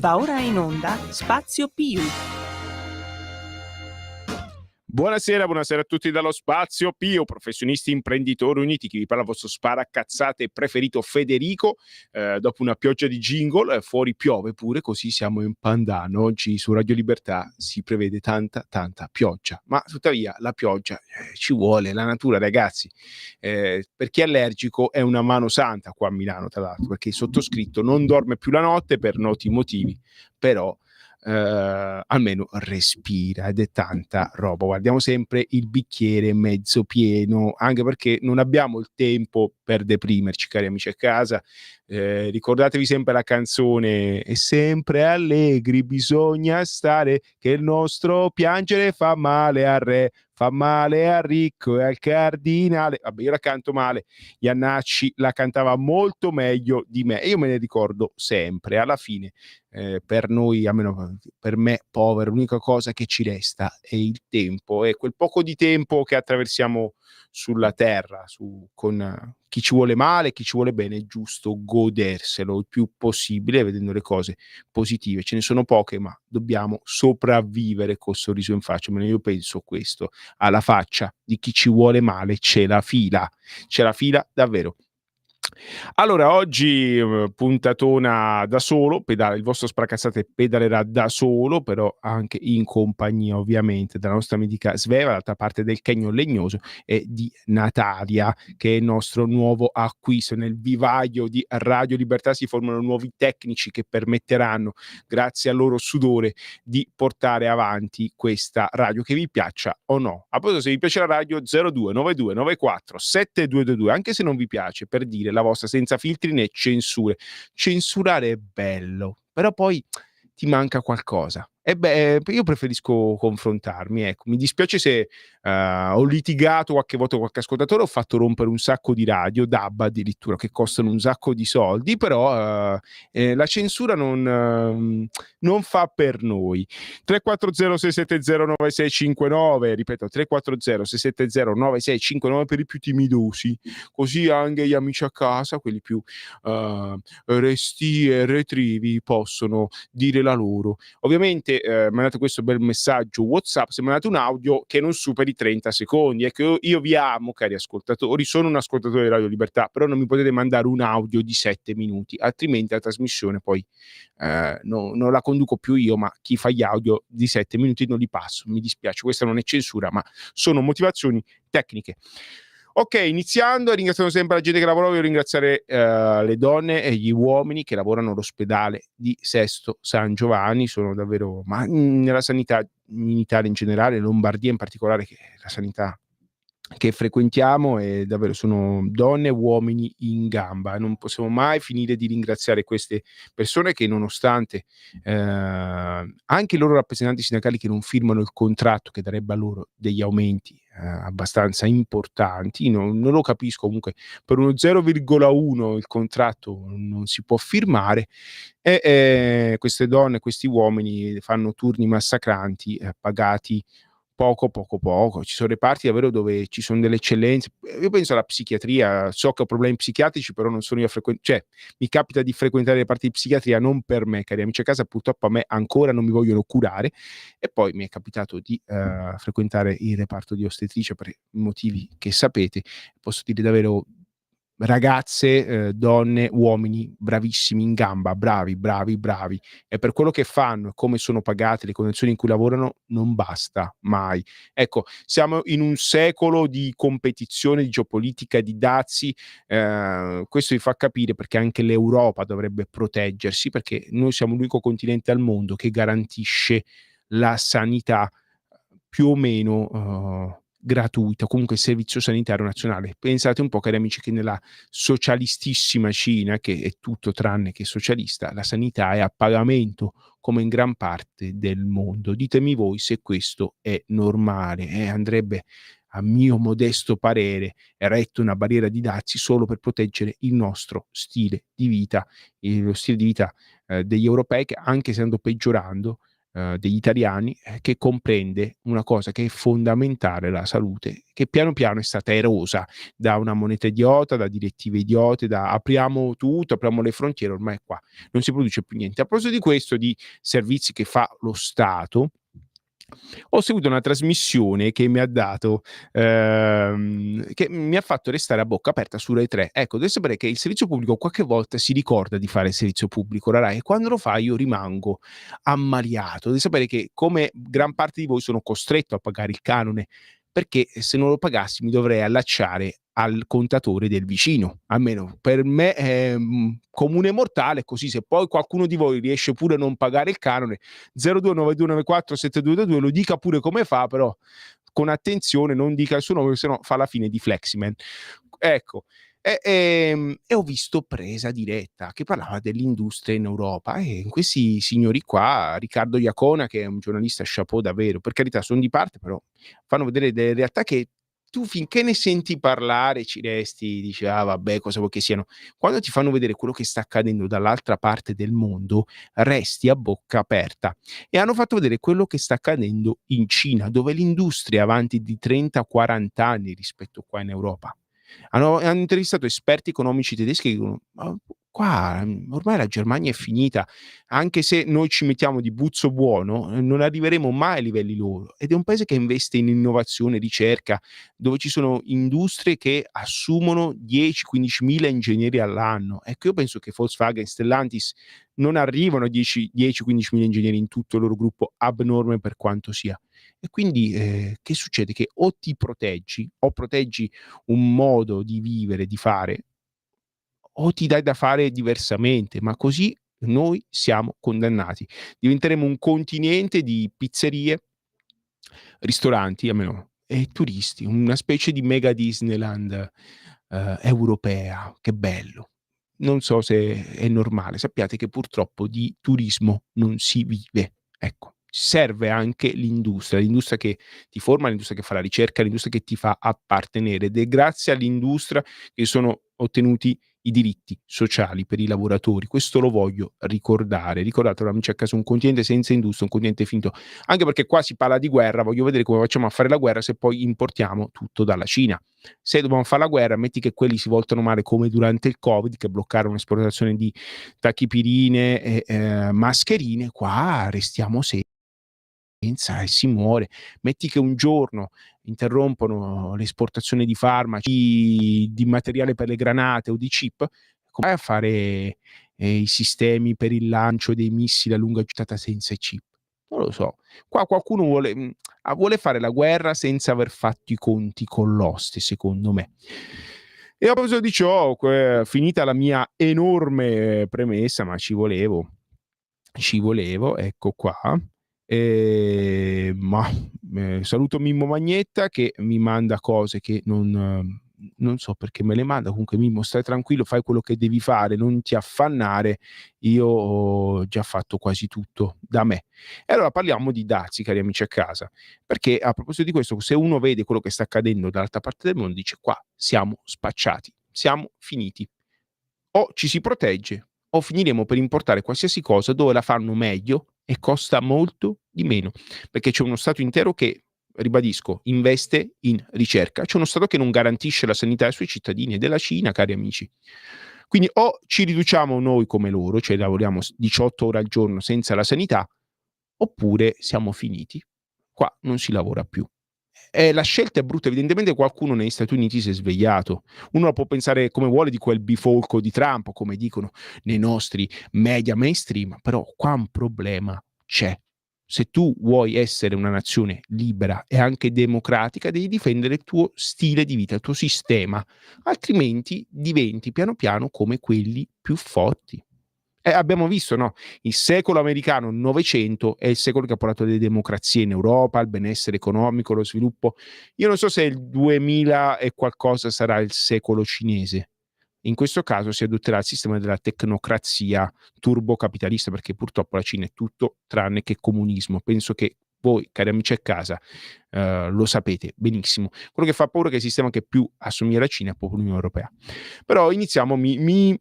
Va ora in onda Spazio Più. Buonasera a tutti dallo Spazio Pio, professionisti imprenditori uniti. Chi vi parla, il vostro sparacazzate preferito Federico. Dopo una pioggia di jingle, fuori piove pure, così siamo in pandano. Oggi su Radio Libertà si prevede tanta pioggia, ma tuttavia la pioggia ci vuole, la natura, ragazzi. Per chi è allergico è una mano santa qua a Milano, tra l'altro, perché il sottoscritto non dorme più la notte per noti motivi, però almeno respira, ed è tanta roba. Guardiamo sempre il bicchiere mezzo pieno, anche perché non abbiamo il tempo per deprimerci, cari amici a casa. Ricordatevi sempre la canzone: e sempre allegri bisogna stare, che il nostro piangere fa male al re, fa male al ricco e al cardinale. Vabbè, io la canto male, Iannacci la cantava molto meglio di me e io me ne ricordo sempre. Alla fine per noi, almeno per me povero, l'unica cosa che ci resta è il tempo, e quel poco di tempo che attraversiamo sulla terra, con chi ci vuole male, chi ci vuole bene. È giusto goderselo il più possibile, vedendo le cose positive. Ce ne sono poche, ma dobbiamo sopravvivere col sorriso in faccia. Almeno io penso questo. Alla faccia di chi ci vuole male c'è la fila davvero. Allora, oggi puntatona da solo, il vostro Sparacazzate pedalerà da solo, però anche in compagnia ovviamente della nostra amica Sveva, dall'altra parte del Chegno Legnoso, e di Natalia, che è il nostro nuovo acquisto. Nel vivaio di Radio Libertà si formano nuovi tecnici che permetteranno, grazie al loro sudore, di portare avanti questa radio, che vi piaccia o no. A proposito, se vi piace la radio, 0292947222, anche se non vi piace, per dire la vostra, senza filtri né censure. Censurare è bello, però poi ti manca qualcosa. E io preferisco confrontarmi, ecco. Mi dispiace se ho litigato qualche volta con qualche ascoltatore, ho fatto rompere un sacco di radio, DAB addirittura, che costano un sacco di soldi, però la censura non fa per noi. 340 670 9659, ripeto, 340 670 9659 per i più timidosi, così anche gli amici a casa, quelli più restii e retrivi, possono dire la loro. Ovviamente mandate questo bel messaggio WhatsApp, se mandate un audio che non superi 30 secondi. Ecco, io vi amo, cari ascoltatori, sono un ascoltatore di Radio Libertà, però non mi potete mandare un audio di 7 minuti, altrimenti la trasmissione poi non la conduco più io, ma chi fa gli audio di 7 minuti non li passo. Mi dispiace, questa non è censura, ma sono motivazioni tecniche. Ok, iniziando, ringraziando sempre la gente che lavora, voglio ringraziare le donne e gli uomini che lavorano all'ospedale di Sesto San Giovanni. Sono davvero, ma nella sanità in Italia in generale, Lombardia in particolare, che è la sanità che frequentiamo, e davvero sono donne e uomini in gamba. Non possiamo mai finire di ringraziare queste persone che, nonostante anche i loro rappresentanti sindacali che non firmano il contratto che darebbe a loro degli aumenti abbastanza importanti, non lo capisco. Comunque per uno 0,1 il contratto non si può firmare, e queste donne, questi uomini fanno turni massacranti, pagati poco. Ci sono reparti davvero dove ci sono delle eccellenze. Io penso alla psichiatria, so che ho problemi psichiatrici, però non sono io cioè mi capita di frequentare le parti di psichiatria, non per me, cari amici a casa, purtroppo a me ancora non mi vogliono curare. E poi mi è capitato di frequentare il reparto di ostetricia per motivi che sapete. Posso dire davvero ragazze, donne, uomini bravissimi in gamba, bravi, e per quello che fanno e come sono pagate, le condizioni in cui lavorano, non basta mai. Ecco, siamo in un secolo di competizione, di geopolitica, di dazi. Questo vi fa capire perché anche l'Europa dovrebbe proteggersi, perché noi siamo l'unico continente al mondo che garantisce la sanità più o meno gratuita, comunque il servizio sanitario nazionale. Pensate un po', cari amici, che nella socialistissima Cina, che è tutto tranne che socialista, la sanità è a pagamento, come in gran parte del mondo. Ditemi voi se questo è normale. Andrebbe, a mio modesto parere, eretta una barriera di dazi solo per proteggere il nostro stile di vita, lo stile di vita degli europei, che anche se andando peggiorando degli italiani, che comprende una cosa che è fondamentale, la salute, che piano piano è stata erosa da una moneta idiota, da direttive idiote, da apriamo tutto, apriamo le frontiere, ormai qua non si produce più niente. A proposito di questo, di servizi che fa lo Stato, ho seguito una trasmissione che mi ha dato che mi ha fatto restare a bocca aperta su Rai 3. Ecco, devi sapere che il servizio pubblico qualche volta si ricorda di fare il servizio pubblico, la Rai, e quando lo fa io rimango ammaliato. Devi sapere che, come gran parte di voi, sono costretto a pagare il canone, perché se non lo pagassi mi dovrei allacciare al contatore del vicino. Almeno per me è, comune mortale, così se poi qualcuno di voi riesce pure a non pagare il canone, 0292947222, lo dica pure come fa, però con attenzione, non dica il suo nome, se no fa la fine di Fleximan. Ecco, e ho visto Presa Diretta che parlava dell'industria in Europa, e questi signori qua, Riccardo Iacona, che è un giornalista chapeau davvero, per carità son di parte, però fanno vedere delle realtà che tu finché ne senti parlare ci resti, dici: "Ah vabbè, cosa vuoi che siano". Quando ti fanno vedere quello che sta accadendo dall'altra parte del mondo, resti a bocca aperta. E hanno fatto vedere quello che sta accadendo in Cina, dove l'industria è avanti di 30, 40 anni rispetto qua in Europa. Hanno intervistato esperti economici tedeschi che dicono: "Ma qua, ormai la Germania è finita, anche se noi ci mettiamo di buzzo buono, non arriveremo mai ai livelli loro". Ed è un paese che investe in innovazione, ricerca, dove ci sono industrie che assumono 10, 15.000 ingegneri all'anno. Ecco, io penso che Volkswagen, Stellantis non arrivano a 10, 15.000 ingegneri in tutto il loro gruppo, abnorme per quanto sia. E quindi, che succede? Che o ti proteggi, o proteggi un modo di vivere, di fare, o ti dai da fare diversamente, ma così noi siamo condannati. Diventeremo un continente di pizzerie, ristoranti, almeno, e turisti, una specie di mega Disneyland, europea. Che bello. Non so se è normale. Sappiate che purtroppo di turismo non si vive. Ecco, serve anche l'industria che ti forma, l'industria che fa la ricerca, l'industria che ti fa appartenere, ed è grazie all'industria che sono ottenuti i diritti sociali per i lavoratori. Questo lo voglio ricordare. Ricordatelo, amici a casa, un continente senza industria, un continente finto. Anche perché qua si parla di guerra, voglio vedere come facciamo a fare la guerra se poi importiamo tutto dalla Cina. Se dobbiamo fare la guerra, metti che quelli si voltano male come durante il Covid, che bloccarono l'esportazione di tachipirine e mascherine, qua restiamo senza, e si muore. Metti che un giorno interrompono l'esportazione di farmaci, di materiale per le granate o di chip, come fai a fare i sistemi per il lancio dei missili a lunga gittata senza i chip? Non lo so. Qua qualcuno vuole fare la guerra senza aver fatto i conti con l'oste, secondo me. E a proposito di ciò, finita la mia enorme premessa, ma ci volevo, ecco qua. Mah, saluto Mimmo Magnetta che mi manda cose che non so perché me le manda. Comunque Mimmo, stai tranquillo, fai quello che devi fare, non ti affannare, io ho già fatto quasi tutto da me. E allora parliamo di dazi, cari amici a casa, perché a proposito di questo, se uno vede quello che sta accadendo dall'altra parte del mondo, dice: "Qua siamo spacciati, siamo finiti". O ci si protegge, o finiremo per importare qualsiasi cosa dove la fanno meglio e costa molto di meno, perché c'è uno Stato intero che, ribadisco, investe in ricerca. C'è uno Stato che non garantisce la sanità ai suoi cittadini, ed è la Cina, cari amici. Quindi o ci riduciamo noi come loro, cioè lavoriamo 18 ore al giorno senza la sanità, oppure siamo finiti. Qua non si lavora più. La scelta è brutta, evidentemente qualcuno negli Stati Uniti si è svegliato. Uno la può pensare come vuole di quel bifolco di Trump, o come dicono nei nostri media mainstream, però qua un problema c'è. Se tu vuoi essere una nazione libera e anche democratica, devi difendere il tuo stile di vita, il tuo sistema, altrimenti diventi piano piano come quelli più forti. Abbiamo visto, no, il secolo americano, il '900, è il secolo che ha portato le democrazie in Europa, il benessere economico, lo sviluppo. Io non so se il 2000 e qualcosa sarà il secolo cinese. In questo caso si adotterà il sistema della tecnocrazia turbocapitalista, perché purtroppo la Cina è tutto tranne che comunismo. Penso che voi, cari amici a casa, lo sapete benissimo. Quello che fa paura è che il sistema che più assomiglia alla Cina è proprio l'Unione Europea. Però iniziamo, mi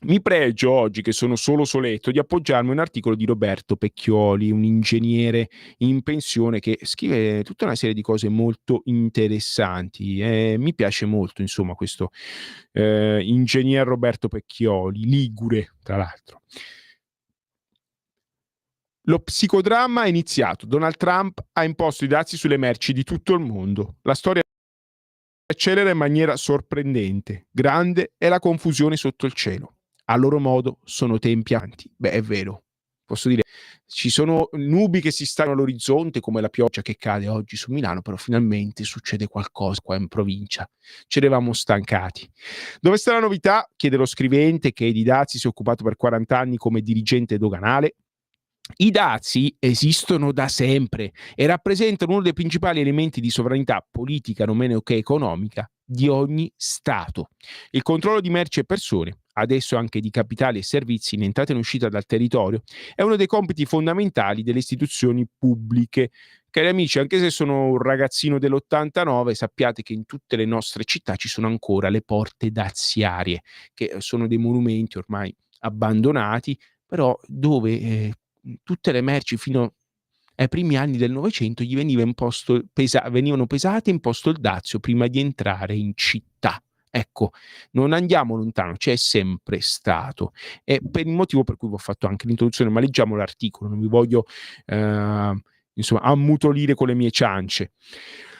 Mi pregio oggi, che sono solo soletto, di appoggiarmi a un articolo di Roberto Pecchioli, un ingegnere in pensione che scrive tutta una serie di cose molto interessanti. E mi piace molto, insomma, questo ingegner Roberto Pecchioli, ligure, tra l'altro. Lo psicodramma è iniziato. Donald Trump ha imposto i dazi sulle merci di tutto il mondo. La storia accelera in maniera sorprendente. Grande è la confusione sotto il cielo. A loro modo sono tempi avanti. Beh, è vero. Posso dire, ci sono nubi che si stanno all'orizzonte, come la pioggia che cade oggi su Milano, però finalmente succede qualcosa qua in provincia. Ci eravamo stancati. Dove sta la novità? Chiede lo scrivente, che di dazi si è occupato per 40 anni come dirigente doganale. I dazi esistono da sempre e rappresentano uno dei principali elementi di sovranità politica, non meno che economica, di ogni Stato. Il controllo di merci e persone, adesso anche di capitali e servizi in entrata e in uscita dal territorio, è uno dei compiti fondamentali delle istituzioni pubbliche. Cari amici, anche se sono un ragazzino dell'89, sappiate che in tutte le nostre città ci sono ancora le porte daziarie, che sono dei monumenti ormai abbandonati, però dove tutte le merci fino ai primi anni del Novecento gli venivano pesate e imposto il dazio prima di entrare in città. Ecco, non andiamo lontano, c'è sempre stato. E per il motivo per cui vi ho fatto anche l'introduzione, ma leggiamo l'articolo, non vi voglio insomma ammutolire con le mie ciance.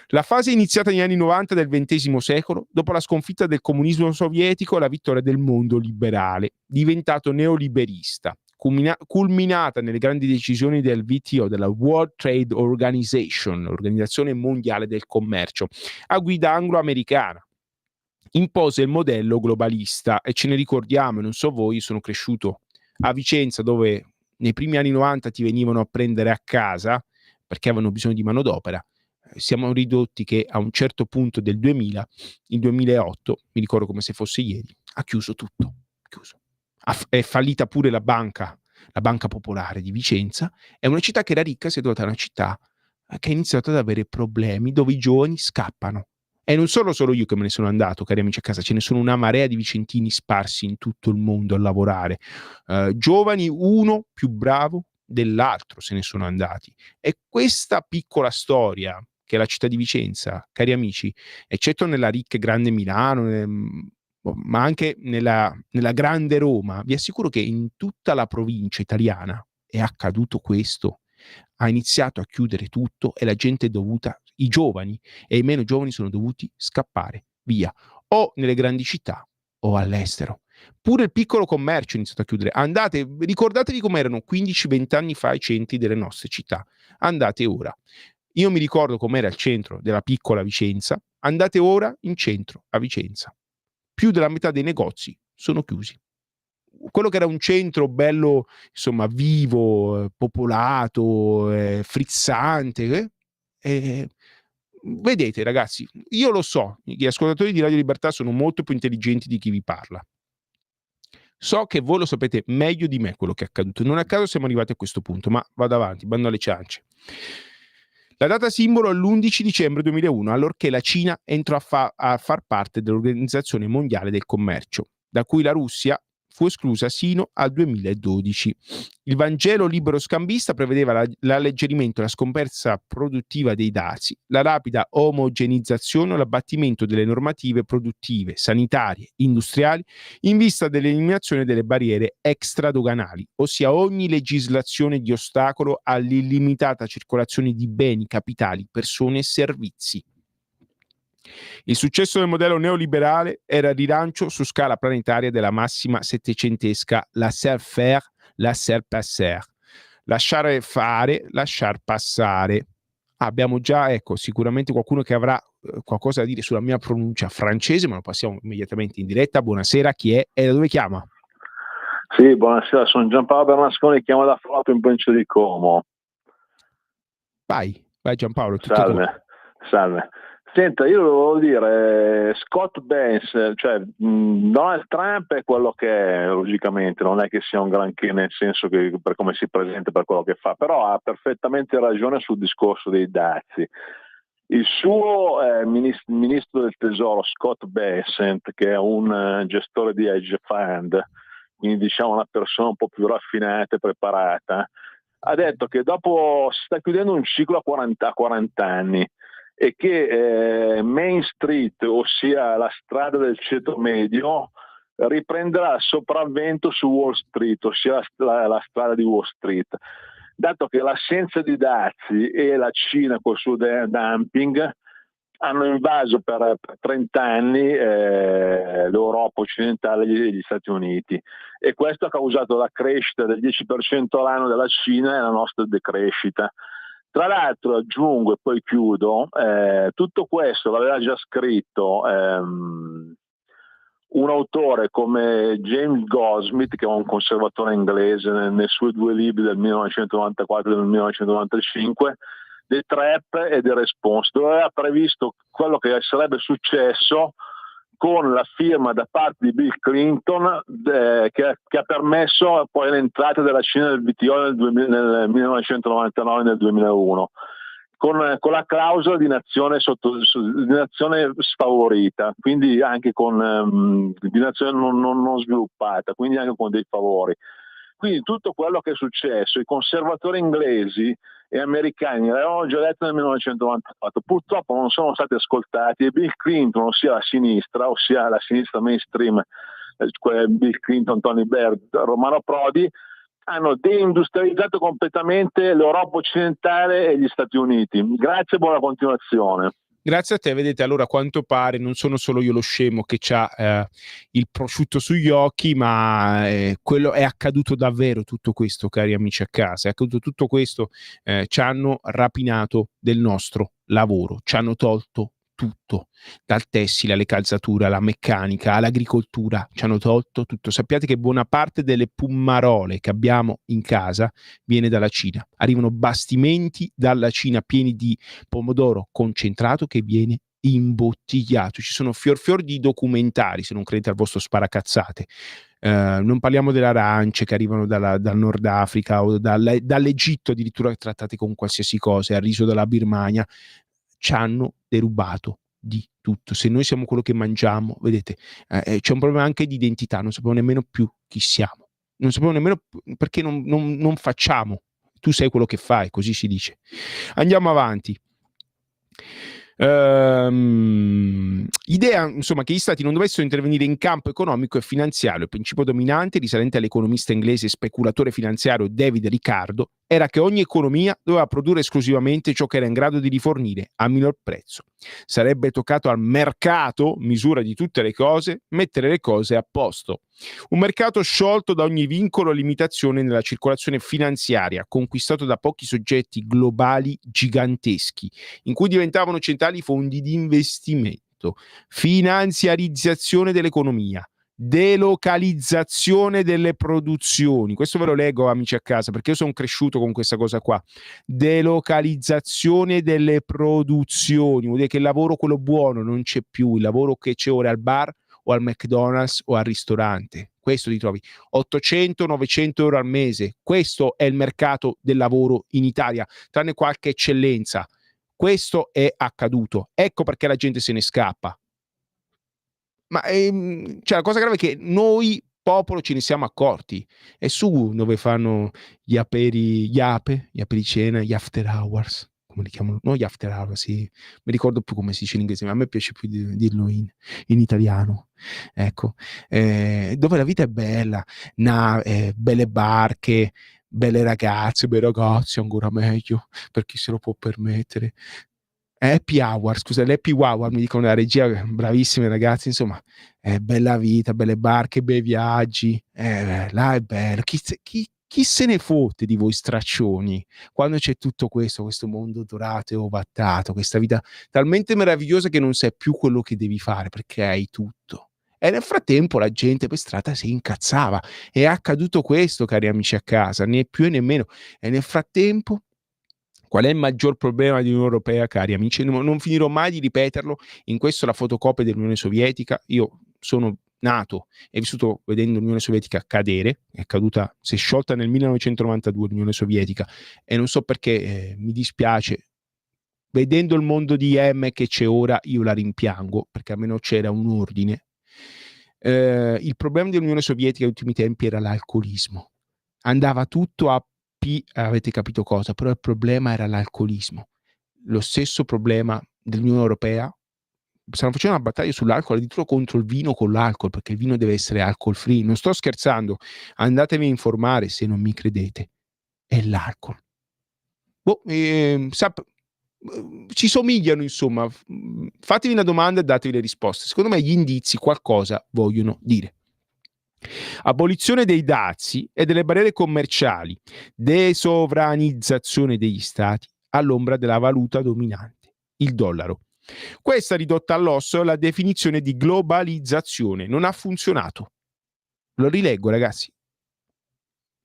La fase iniziata negli anni 90 del XX secolo, dopo la sconfitta del comunismo sovietico e la vittoria del mondo liberale, diventato neoliberista, culminata nelle grandi decisioni del WTO, della World Trade Organization, l'Organizzazione Mondiale del Commercio, a guida anglo-americana. Impose il modello globalista e ce ne ricordiamo, non so voi, sono cresciuto a Vicenza, dove nei primi anni 90 ti venivano a prendere a casa perché avevano bisogno di manodopera. Siamo ridotti che a un certo punto del 2000, il 2008, mi ricordo come se fosse ieri, ha chiuso tutto. Chiuso. È fallita pure la banca popolare di Vicenza. È una città che era ricca, si è trovata una città che ha iniziato ad avere problemi, dove i giovani scappano. E non sono solo io che me ne sono andato, cari amici a casa, ce ne sono una marea di vicentini sparsi in tutto il mondo a lavorare. Giovani, uno più bravo dell'altro, se ne sono andati. E questa piccola storia, che è la città di Vicenza, cari amici, eccetto nella ricca e grande Milano, ma anche nella grande Roma, vi assicuro che in tutta la provincia italiana è accaduto questo. Ha iniziato a chiudere tutto e la gente è dovuta, i giovani e i meno giovani sono dovuti scappare via, o nelle grandi città o all'estero. Pure il piccolo commercio ha iniziato a chiudere. Andate, ricordatevi com'erano 15-20 anni fa i centri delle nostre città. Andate ora. Io mi ricordo com'era il centro della piccola Vicenza. Andate ora in centro a Vicenza. Più della metà dei negozi sono chiusi. Quello che era un centro bello, insomma, vivo, popolato, frizzante, vedete ragazzi, io lo so, gli ascoltatori di Radio Libertà sono molto più intelligenti di chi vi parla. So che voi lo sapete meglio di me quello che è accaduto. Non a caso siamo arrivati a questo punto, ma vado avanti, bando alle ciance. La data simbolo è l'11 dicembre 2001, allorché la Cina entrò a far parte dell'Organizzazione Mondiale del Commercio, da cui la Russia fu esclusa sino al 2012. Il Vangelo libero scambista prevedeva l'alleggerimento e la scomparsa produttiva dei dazi, la rapida omogenizzazione o l'abbattimento delle normative produttive, sanitarie, industriali, in vista dell'eliminazione delle barriere extradoganali, ossia ogni legislazione di ostacolo all'illimitata circolazione di beni, capitali, persone e servizi. Il successo del modello neoliberale era il rilancio su scala planetaria della massima settecentesca laissez-faire, laissez-passer. Lasciare fare, lasciar passare. Abbiamo già, ecco, sicuramente qualcuno che avrà qualcosa da dire sulla mia pronuncia francese, ma lo passiamo immediatamente in diretta. Buonasera, chi è e da dove chiama? Sì, buonasera, sono Giampaolo Bernasconi, chiamo da Foto in provincia di Como. Vai Giampaolo, è tutto Salve, tuo. salve. Senta, io volevo dire, Scott Benz, cioè Donald Trump è quello che è, logicamente, non è che sia un granché nel senso che per come si presenta, per quello che fa, però ha perfettamente ragione sul discorso dei dazi. Il suo ministro del tesoro, Scott Bessent, che è un gestore di hedge fund, quindi diciamo una persona un po' più raffinata e preparata, ha detto che dopo si sta chiudendo un ciclo a 40 anni e che Main Street, ossia la strada del ceto medio, riprenderà sopravvento su Wall Street, ossia la strada di Wall Street, dato che l'assenza di dazi e la Cina col suo dumping hanno invaso per 30 anni l'Europa occidentale e gli Stati Uniti, e questo ha causato la crescita del 10% all'anno della Cina e la nostra decrescita. Tra l'altro aggiungo, e poi chiudo, tutto questo l'aveva già scritto un autore come James Goldsmith, che è un conservatore inglese, nei suoi 2 libri del 1994 e del 1995, The Trap e The Response, dove aveva previsto quello che sarebbe successo con la firma da parte di Bill Clinton che ha permesso poi l'entrata della Cina nel WTO nel 1999 e nel 2001. Con la clausola di nazione sfavorita, quindi anche di nazione non sviluppata, quindi anche con dei favori. Quindi tutto quello che è successo, i conservatori inglesi e americani l'avevano già detto nel 1994, purtroppo non sono stati ascoltati, e Bill Clinton, ossia la sinistra mainstream, Bill Clinton, Tony Blair, Romano Prodi, hanno deindustrializzato completamente l'Europa occidentale e gli Stati Uniti. Grazie e buona continuazione. Grazie a te. Vedete, allora a quanto pare non sono solo io lo scemo che ha il prosciutto sugli occhi, ma quello è accaduto davvero, tutto questo, cari amici a casa, è accaduto tutto questo, ci hanno rapinato del nostro lavoro, ci hanno tolto tutto, dal tessile alle calzature, alla meccanica, all'agricoltura, ci hanno tolto tutto. Sappiate che buona parte delle pummarole che abbiamo in casa viene dalla Cina, arrivano bastimenti dalla Cina pieni di pomodoro concentrato che viene imbottigliato. Ci sono fior di documentari, se non credete al vostro sparacazzate. Non parliamo delle arance che arrivano dal Nord Africa o dall'Egitto, addirittura trattate con qualsiasi cosa, il riso dalla Birmania. Ci hanno derubato di tutto. Se noi siamo quello che mangiamo, vedete, c'è un problema anche di identità, non sappiamo nemmeno più chi siamo, non sappiamo nemmeno perché non facciamo. Tu sei quello che fai, così si dice. Andiamo avanti. Idea, insomma, che gli stati non dovessero intervenire in campo economico e finanziario. Il principio dominante, risalente all'economista inglese e speculatore finanziario David Ricardo, era che ogni economia doveva produrre esclusivamente ciò che era in grado di rifornire a minor prezzo. Sarebbe toccato al mercato, misura di tutte le cose, mettere le cose a posto. Un mercato sciolto da ogni vincolo o limitazione nella circolazione finanziaria, conquistato da pochi soggetti globali giganteschi, in cui diventavano centrali i fondi di investimento, finanziarizzazione dell'economia, delocalizzazione delle produzioni. Questo ve lo leggo, amici a casa, perché io sono cresciuto con questa cosa qua. Delocalizzazione delle produzioni, vuol dire che il lavoro, quello buono, non c'è più, il lavoro che c'è ora al bar o al McDonald's o al ristorante. Questo ti trovi 800-900 euro al mese. Questo è il mercato del lavoro in Italia, tranne qualche eccellenza. Questo è accaduto. Ecco perché la gente se ne scappa. Ma cioè, la cosa grave è che noi popolo ce ne siamo accorti. È su dove fanno gli apericena, gli after hours, come li chiamano? No, gli after hours, sì. Mi ricordo più come si dice in inglese, ma a me piace più dirlo in italiano. Ecco, dove la vita è bella, belle barche, belle ragazze, bei ragazzi, ancora meglio, per chi se lo può permettere. Happy hour, scusa, l'happy hour mi dicono la regia, bravissimi ragazzi, insomma, bella vita, belle barche, bei viaggi, là è bello, chi se ne fotte di voi straccioni, quando c'è tutto questo mondo dorato e ovattato, questa vita talmente meravigliosa che non sai più quello che devi fare perché hai tutto. E nel frattempo la gente per strada si incazzava, è accaduto questo, cari amici a casa, né più né meno, e nel frattempo qual è il maggior problema dell'Unione Europea, cari amici? Non finirò mai di ripeterlo. In questo la fotocopia dell'Unione Sovietica. Io sono nato e vissuto vedendo l'Unione Sovietica cadere. È caduta, si è sciolta nel 1992 l'Unione Sovietica e non so perché mi dispiace. Vedendo il mondo di M che c'è ora, io la rimpiango perché almeno c'era un ordine. il problema dell'Unione Sovietica negli ultimi tempi era l'alcolismo. Andava tutto a avete capito cosa, però il problema era l'alcolismo. Lo stesso problema dell'Unione Europea. Stanno facendo una battaglia sull'alcol, addirittura contro il vino con l'alcol, perché il vino deve essere alcol free. Non sto scherzando, andatevi a informare se non mi credete. È l'alcol. Ci somigliano, insomma. Fatevi una domanda e datevi le risposte. Secondo me gli indizi qualcosa vogliono dire. Abolizione dei dazi e delle barriere commerciali, desovranizzazione degli stati all'ombra della valuta dominante, il dollaro. Questa ridotta all'osso è la definizione di globalizzazione. Non ha funzionato. Lo rileggo, ragazzi.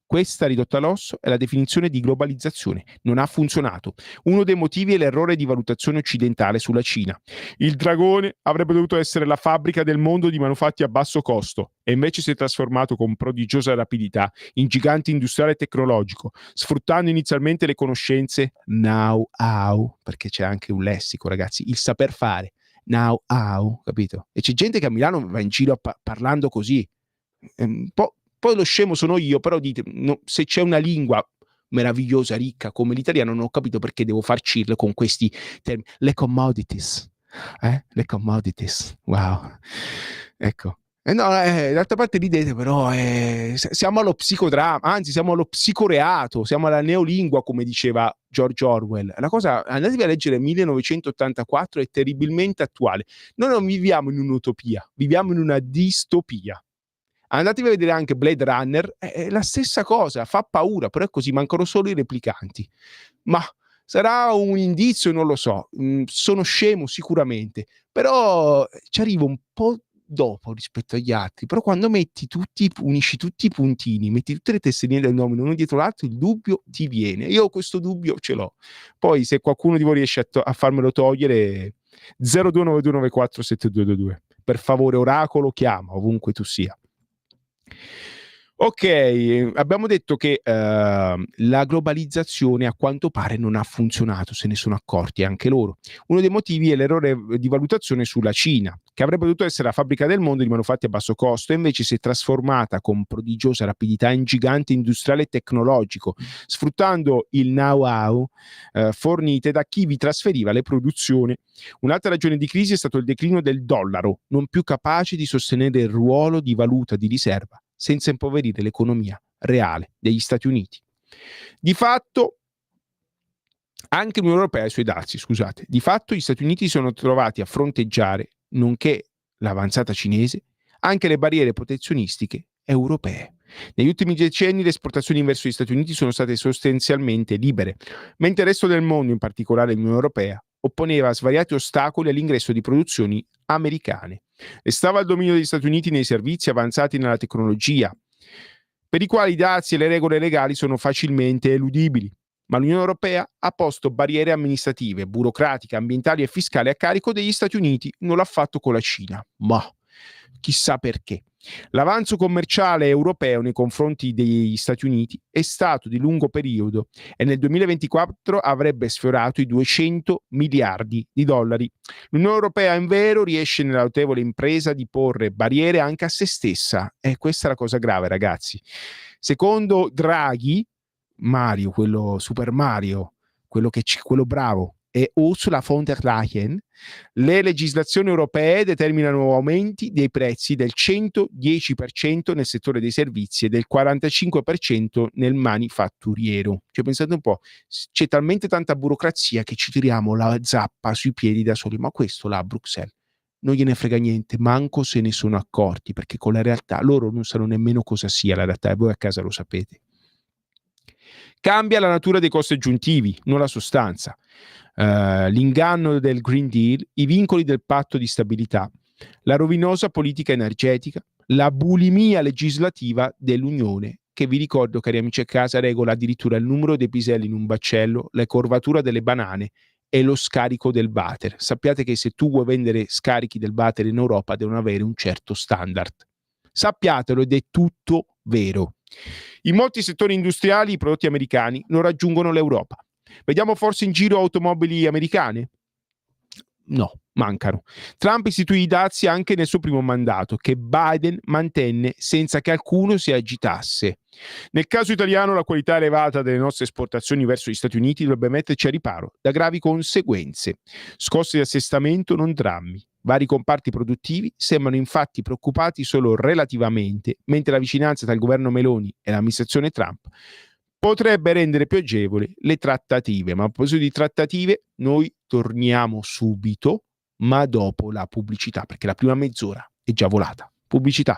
Questa ridotta all'osso è la definizione di globalizzazione. Non ha funzionato. Uno dei motivi è l'errore di valutazione occidentale sulla Cina. Il dragone avrebbe dovuto essere la fabbrica del mondo di manufatti a basso costo e invece si è trasformato con prodigiosa rapidità in gigante industriale e tecnologico, sfruttando inizialmente le conoscenze know-how, perché c'è anche un lessico, ragazzi, il saper fare, know-how, capito? E c'è gente che a Milano va in giro parlando così. Poi lo scemo sono io, però dite, no, se c'è una lingua meravigliosa, ricca come l'italiano, non ho capito perché devo far chill con questi termini. Le commodities. Le commodities. Wow. Ecco. No, d'altra parte ridete, però siamo allo psicodramma, anzi siamo allo psicoreato, siamo alla neolingua, come diceva George Orwell. La cosa, andatevi a leggere 1984, è terribilmente attuale. Noi non viviamo in un'utopia, viviamo in una distopia. Andatevi a vedere anche Blade Runner, è la stessa cosa, fa paura, però è così, mancano solo i replicanti. Ma sarà un indizio, non lo so, sono scemo sicuramente, però ci arrivo un po' dopo rispetto agli altri, però quando unisci tutti i puntini, metti tutte le tesserine del nome uno dietro l'altro, il dubbio ti viene. Io questo dubbio ce l'ho. Poi se qualcuno di voi riesce a farmelo togliere, 0292947222. Per favore, oracolo, chiama ovunque tu sia. Ok, abbiamo detto che la globalizzazione a quanto pare non ha funzionato, se ne sono accorti anche loro. Uno dei motivi è l'errore di valutazione sulla Cina, che avrebbe dovuto essere la fabbrica del mondo di manufatti a basso costo e invece si è trasformata con prodigiosa rapidità in gigante industriale e tecnologico, sfruttando il know-how fornite da chi vi trasferiva le produzioni. Un'altra ragione di crisi è stato il declino del dollaro, non più capace di sostenere il ruolo di valuta di riserva senza impoverire l'economia reale degli Stati Uniti. Di fatto, anche l'Unione Europea ha i suoi dazi, scusate. Di fatto gli Stati Uniti si sono trovati a fronteggiare, nonché l'avanzata cinese, anche le barriere protezionistiche europee. Negli ultimi decenni le esportazioni verso gli Stati Uniti sono state sostanzialmente libere, mentre il resto del mondo, in particolare l'Unione Europea, opponeva svariati ostacoli all'ingresso di produzioni americane. Restava il dominio degli Stati Uniti nei servizi avanzati nella tecnologia, per i quali i dazi e le regole legali sono facilmente eludibili. Ma l'Unione Europea ha posto barriere amministrative, burocratiche, ambientali e fiscali a carico degli Stati Uniti. Non l'ha fatto con la Cina, ma chissà perché. L'avanzo commerciale europeo nei confronti degli Stati Uniti è stato di lungo periodo e nel 2024 avrebbe sfiorato i 200 miliardi di dollari. L'Unione Europea, in vero, riesce nella notevole impresa di porre barriere anche a se stessa. E questa è la cosa grave, ragazzi. Secondo Draghi, Mario, quello Super Mario, quello bravo, e Ursula von der Leyen, le legislazioni europee determinano aumenti dei prezzi del 110% nel settore dei servizi e del 45% nel manifatturiero. Cioè, pensate un po', c'è talmente tanta burocrazia che ci tiriamo la zappa sui piedi da soli, ma questo là a Bruxelles non gliene frega niente, manco se ne sono accorti, perché con la realtà loro non sanno nemmeno cosa sia la realtà, e voi a casa lo sapete. Cambia la natura dei costi aggiuntivi, non la sostanza. L'inganno del Green Deal, i vincoli del patto di stabilità, la rovinosa politica energetica, la bulimia legislativa dell'Unione, che vi ricordo, cari amici a casa, regola addirittura il numero dei piselli in un baccello, la curvatura delle banane e lo scarico del water. Sappiate che se tu vuoi vendere scarichi del water in Europa devono avere un certo standard. Sappiatelo, ed è tutto vero. In molti settori industriali i prodotti americani non raggiungono l'Europa. Vediamo forse in giro automobili americane? No, mancano. Trump istituì i dazi anche nel suo primo mandato, che Biden mantenne senza che alcuno si agitasse. Nel caso italiano, la qualità elevata delle nostre esportazioni verso gli Stati Uniti dovrebbe metterci a riparo da gravi conseguenze. Scosse di assestamento, non drammi. Vari comparti produttivi sembrano infatti preoccupati solo relativamente, mentre la vicinanza tra il governo Meloni e l'amministrazione Trump potrebbe rendere più agevoli le trattative. Ma a proposito di trattative, noi torniamo subito, ma dopo la pubblicità, perché la prima mezz'ora è già volata. Pubblicità.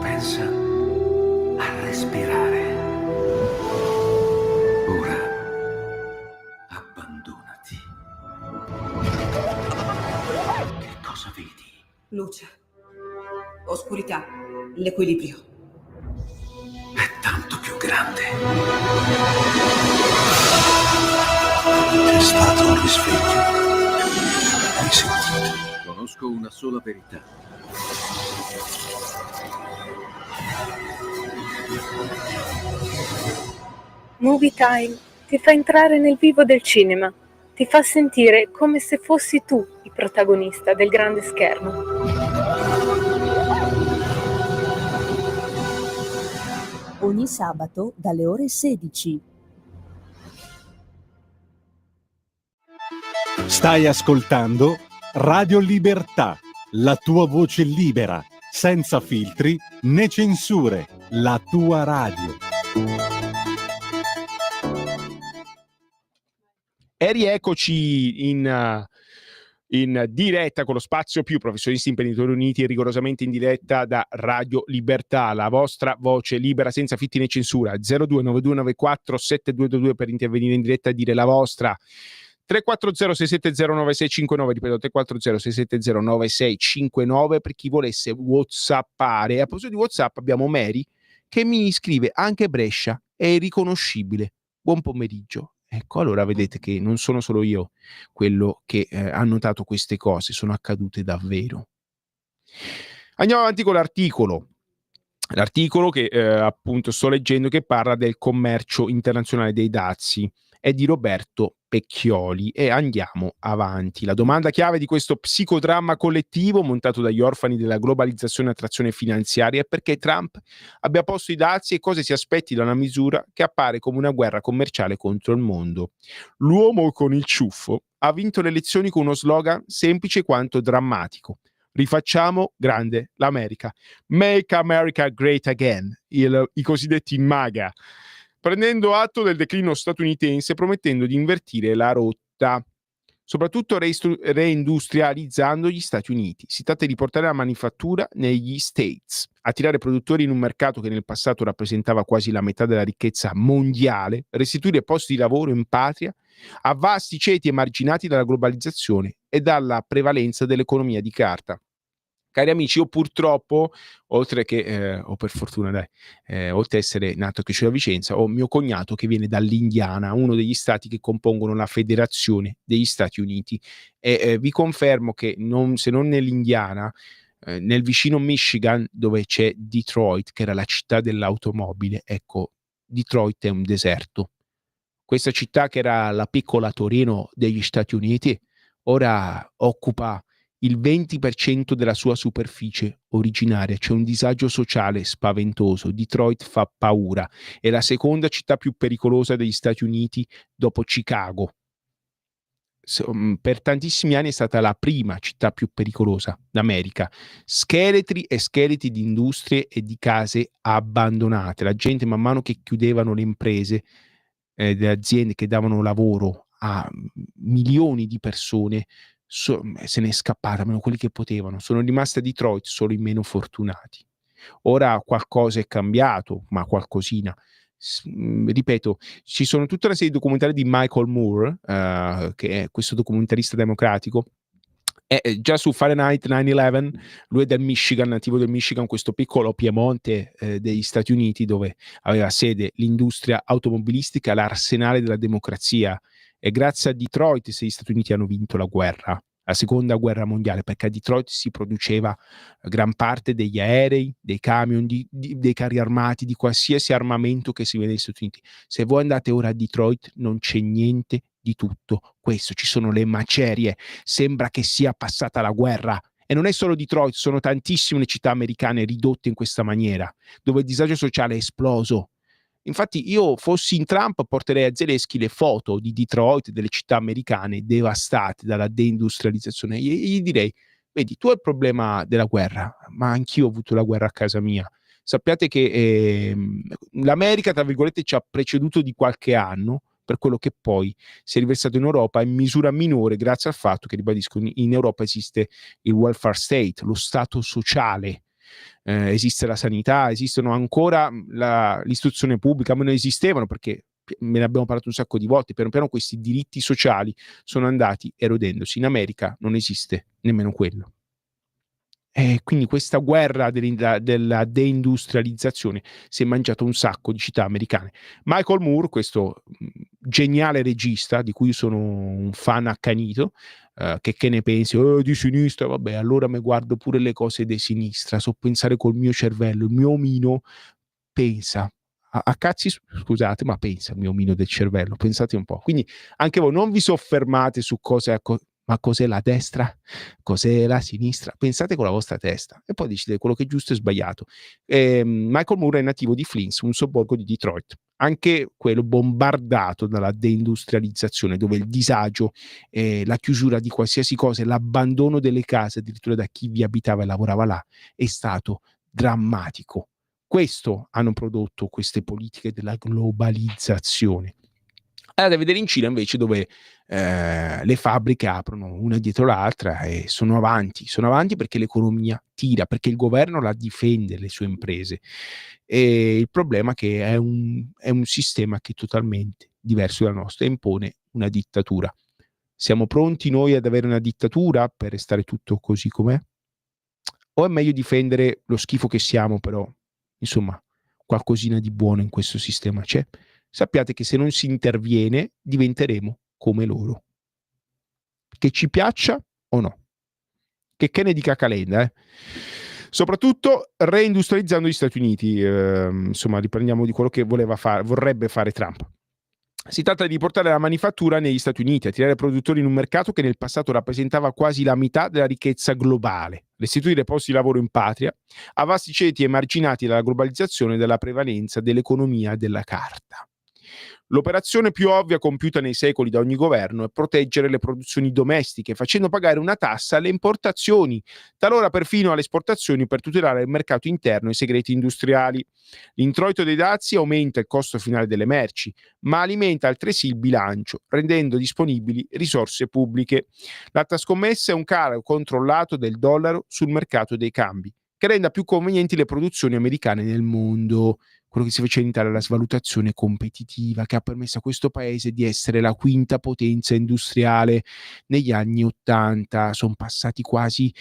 Pensa a respirare. Ora abbandonati. Che cosa vedi? Luce, oscurità, l'equilibrio. È tanto più grande. C'è stato un risveglio. Hai sentito? Conosco una sola verità. Movie Time ti fa entrare nel vivo del cinema, ti fa sentire come se fossi tu il protagonista del grande schermo. Ogni sabato dalle ore 16. Stai ascoltando Radio Libertà, la tua voce libera, senza filtri né censure, la tua radio. E rieccoci in diretta con lo Spazio Più, professionisti imprenditori uniti, rigorosamente in diretta da Radio Libertà, la vostra voce libera senza filtri né censura. 0292947222 per intervenire in diretta e dire la vostra. 340-670-9659, ripeto 340-670-9659 per chi volesse whatsappare. A proposito di WhatsApp abbiamo Mary che mi scrive: anche Brescia è riconoscibile. Buon pomeriggio. Ecco, allora vedete che non sono solo io quello che ha notato queste cose, sono accadute davvero. Andiamo avanti con l'articolo che appunto sto leggendo, che parla del commercio internazionale dei dazi. È di Roberto Pecchioli e andiamo avanti. La domanda chiave di questo psicodramma collettivo montato dagli orfani della globalizzazione e attrazione finanziaria è perché Trump abbia posto i dazi e cosa si aspetti da una misura che appare come una guerra commerciale contro il mondo. L'uomo con il ciuffo ha vinto le elezioni con uno slogan semplice quanto drammatico: rifacciamo grande l'America, Make America Great Again, i cosiddetti MAGA, prendendo atto del declino statunitense, promettendo di invertire la rotta, soprattutto reindustrializzando gli Stati Uniti. Si tratta di portare la manifattura negli States, attirare produttori in un mercato che nel passato rappresentava quasi la metà della ricchezza mondiale, restituire posti di lavoro in patria a vasti ceti emarginati dalla globalizzazione e dalla prevalenza dell'economia di carta. Cari amici, io purtroppo, oltre che, o per fortuna oltre a essere nato e cresciuto a Vicenza, ho mio cognato che viene dall'Indiana, uno degli stati che compongono la federazione degli Stati Uniti, e vi confermo che se non nell'Indiana, nel vicino Michigan, dove c'è Detroit, che era la città dell'automobile, ecco, Detroit è un deserto. Questa città, che era la piccola Torino degli Stati Uniti, ora occupa il 20% della sua superficie originaria. C'è un disagio sociale spaventoso. Detroit fa paura. È la seconda città più pericolosa degli Stati Uniti dopo Chicago. Per tantissimi anni è stata la prima città più pericolosa d'America. Scheletri e scheletri di industrie e di case abbandonate. La gente, man mano che chiudevano le imprese, le aziende che davano lavoro a milioni di persone, se ne è scappata, almeno quelli che potevano. Sono rimasti a Detroit solo i meno fortunati. Ora qualcosa è cambiato, ma qualcosina. Ripeto, ci sono tutta una serie di documentari di Michael Moore, che è questo documentarista democratico. Già su Fahrenheit 9/11, lui è del Michigan, nativo del Michigan, questo piccolo Piemonte degli Stati Uniti, dove aveva sede l'industria automobilistica, l'arsenale della democrazia. E grazie a Detroit se gli Stati Uniti hanno vinto la guerra la seconda guerra mondiale, perché a Detroit si produceva gran parte degli aerei, dei camion, dei carri armati, di qualsiasi armamento che si vede negli Stati Uniti. Se voi andate ora a Detroit non c'è niente di tutto questo, ci sono le macerie, sembra che sia passata la guerra. E non è solo Detroit, sono tantissime le città americane ridotte in questa maniera, dove il disagio sociale è esploso. Infatti io fossi in Trump porterei a Zelensky le foto di Detroit, delle città americane devastate dalla deindustrializzazione, e gli direi: vedi, tu hai il problema della guerra, ma anch'io ho avuto la guerra a casa mia. Sappiate che l'America, tra virgolette, ci ha preceduto di qualche anno, per quello che poi si è riversato in Europa in misura minore, grazie al fatto che, ribadisco, in Europa esiste il welfare state, lo stato sociale. Esiste la sanità, esistono ancora l'istruzione pubblica, ma non esistevano perché me ne abbiamo parlato un sacco di volte. Piano piano questi diritti sociali sono andati erodendosi. In America non esiste nemmeno quello. Quindi questa guerra della deindustrializzazione si è mangiato un sacco di città americane. Michael Moore, questo geniale regista di cui sono un fan accanito, che ne pensi? Di sinistra, vabbè, allora mi guardo pure le cose di sinistra, so pensare col mio cervello, il mio omino pensa. A cazzi, scusate, ma pensa il mio omino del cervello, pensate un po'. Quindi anche voi non vi soffermate su ma cos'è la destra? Cos'è la sinistra? Pensate con la vostra testa e poi decidete quello che è giusto e sbagliato. Michael Moore è nativo di Flint, un sobborgo di Detroit, anche quello bombardato dalla deindustrializzazione, dove il disagio, la chiusura di qualsiasi cosa, l'abbandono delle case, addirittura da chi vi abitava e lavorava là, è stato drammatico. Questo hanno prodotto queste politiche della globalizzazione. Andate a vedere in Cina invece, dove le fabbriche aprono una dietro l'altra e sono avanti perché l'economia tira, perché il governo la difende, le sue imprese. E il problema è che è un sistema che è totalmente diverso dal nostro e impone una dittatura. Siamo pronti noi ad avere una dittatura per restare tutto così com'è? O è meglio difendere lo schifo che siamo, però, insomma, qualcosina di buono in questo sistema c'è? Sappiate che se non si interviene diventeremo come loro, che ci piaccia o no, che ne dica Calenda, soprattutto reindustrializzando gli Stati Uniti. Insomma, riprendiamo di quello che vorrebbe fare Trump. Si tratta di portare la manifattura negli Stati Uniti, attirare produttori in un mercato che nel passato rappresentava quasi la metà della ricchezza globale, restituire posti di lavoro in patria a vasti ceti emarginati dalla globalizzazione e dalla prevalenza dell'economia della carta. L'operazione più ovvia compiuta nei secoli da ogni governo è proteggere le produzioni domestiche, facendo pagare una tassa alle importazioni, talora perfino alle esportazioni, per tutelare il mercato interno e i segreti industriali. L'introito dei dazi aumenta il costo finale delle merci, ma alimenta altresì il bilancio, rendendo disponibili risorse pubbliche. L'altra scommessa è un calo controllato del dollaro sul mercato dei cambi, che renda più convenienti le produzioni americane nel mondo. Quello che si faceva in Italia, la svalutazione competitiva che ha permesso a questo paese di essere la quinta potenza industriale negli anni 80. Sono passati quasi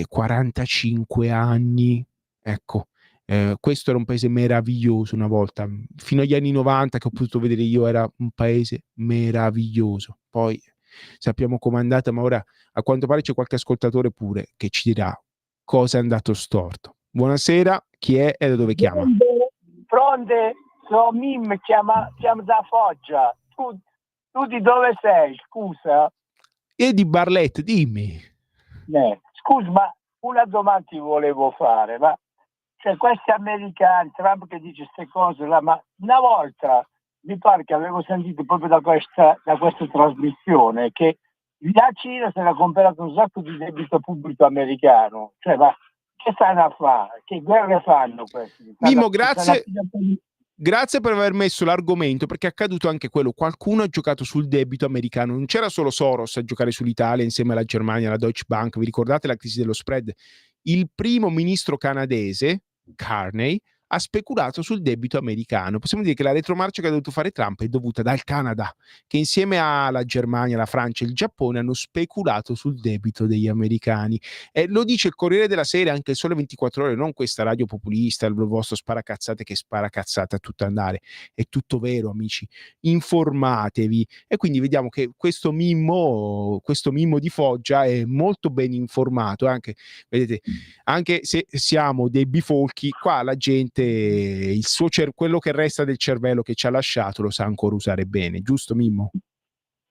45 anni. Ecco, questo era un paese meraviglioso una volta. Fino agli anni 90 che ho potuto vedere io era un paese meraviglioso. Poi sappiamo com'è andata, ma ora a quanto pare c'è qualche ascoltatore pure che ci dirà cosa è andato storto. Buonasera, chi è e da dove chiama? Pronte, sono Mim, chiama da Foggia. Tu di dove sei, scusa? E di Barletta, dimmi. Scusa, ma una domanda ti volevo fare, ma cioè, questi americani, Trump che dice queste cose là, ma una volta mi pare che avevo sentito proprio da questa trasmissione che la Cina si era comprato un sacco di debito pubblico americano, cioè ma che stanno a fare? Che guerre fanno questi? Mimmo, grazie per aver messo l'argomento, perché è accaduto anche quello. Qualcuno ha giocato sul debito americano. Non c'era solo Soros a giocare sull'Italia insieme alla Germania, alla Deutsche Bank. Vi ricordate la crisi dello spread? Il primo ministro canadese, Carney, ha speculato sul debito americano. Possiamo dire che la retromarcia che ha dovuto fare Trump è dovuta dal Canada, che insieme alla Germania, la Francia e il Giappone hanno speculato sul debito degli americani. E lo dice il Corriere della Sera, anche il Sole 24 Ore, non questa radio populista, il vostro sparacazzate che sparacazzate a tutto andare. È tutto vero, amici. Informatevi. E quindi vediamo che questo Mimmo di Foggia è molto ben informato, anche, vedete, anche se siamo dei bifolchi, qua la gente quello che resta del cervello che ci ha lasciato lo sa ancora usare bene, giusto Mimmo?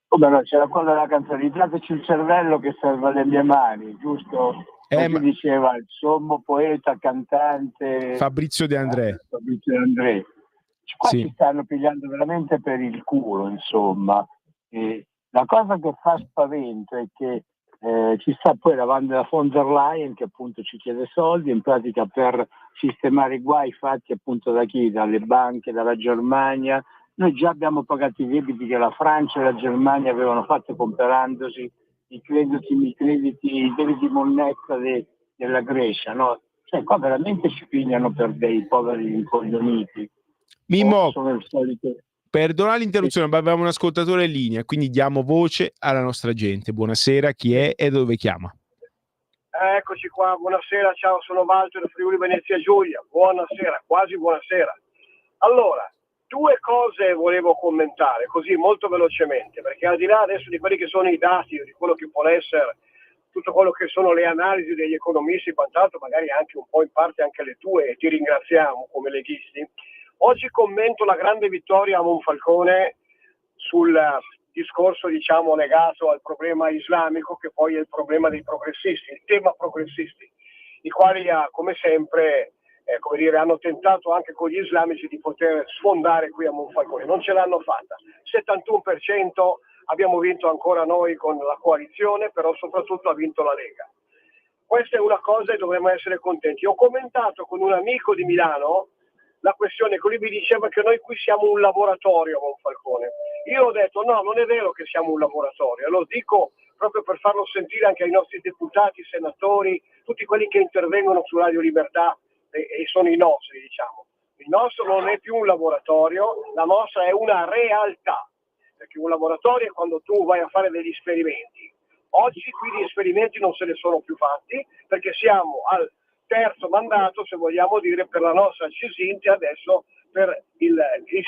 Come no, c'era quella della canzone, ritrateci il cervello che serve alle mie mani, giusto? Come diceva il sommo poeta, cantante Fabrizio De André. Qua sì. Ci stanno pigliando veramente per il culo, insomma. E la cosa che fa spavento è che ci sta poi la von der Leyen che appunto ci chiede soldi, in pratica per sistemare i guai fatti appunto da chi? Dalle banche, dalla Germania. Noi già abbiamo pagato i debiti che la Francia e la Germania avevano fatto comperandosi i debiti monnezza della Grecia, no? Cioè qua veramente ci pigliano per dei poveri incoglioniti. Mimmo, perdona l'interruzione, ma avevamo un ascoltatore in linea, quindi diamo voce alla nostra gente. Buonasera, chi è e dove chiama? Eccoci qua, buonasera, ciao, sono Walter da Friuli Venezia Giulia, buonasera, quasi buonasera. Allora, due cose volevo commentare, così molto velocemente, perché al di là adesso di quelli che sono i dati, di quello che può essere tutto quello che sono le analisi degli economisti, quant'altro, magari anche un po' in parte anche le tue, e ti ringraziamo come leghisti, oggi commento la grande vittoria a Monfalcone sul discorso, diciamo, legato al problema islamico, che poi è il problema dei progressisti, il tema progressisti, i quali come sempre hanno tentato anche con gli islamici di poter sfondare qui a Monfalcone. Non ce l'hanno fatta. 71% abbiamo vinto ancora noi con la coalizione, però soprattutto ha vinto la Lega. Questa è una cosa e dovremmo essere contenti. Ho commentato con un amico di Milano la questione che lui mi diceva che noi qui siamo un laboratorio a Monfalcone. Io ho detto no, non è vero che siamo un laboratorio, lo dico proprio per farlo sentire anche ai nostri deputati, senatori, tutti quelli che intervengono su Radio Libertà e sono i nostri, diciamo. Il nostro non è più un laboratorio, la nostra è una realtà, perché un laboratorio è quando tu vai a fare degli esperimenti. Oggi qui gli esperimenti non se ne sono più fatti perché siamo al terzo mandato, se vogliamo dire, per la nostra Cesinti, adesso per il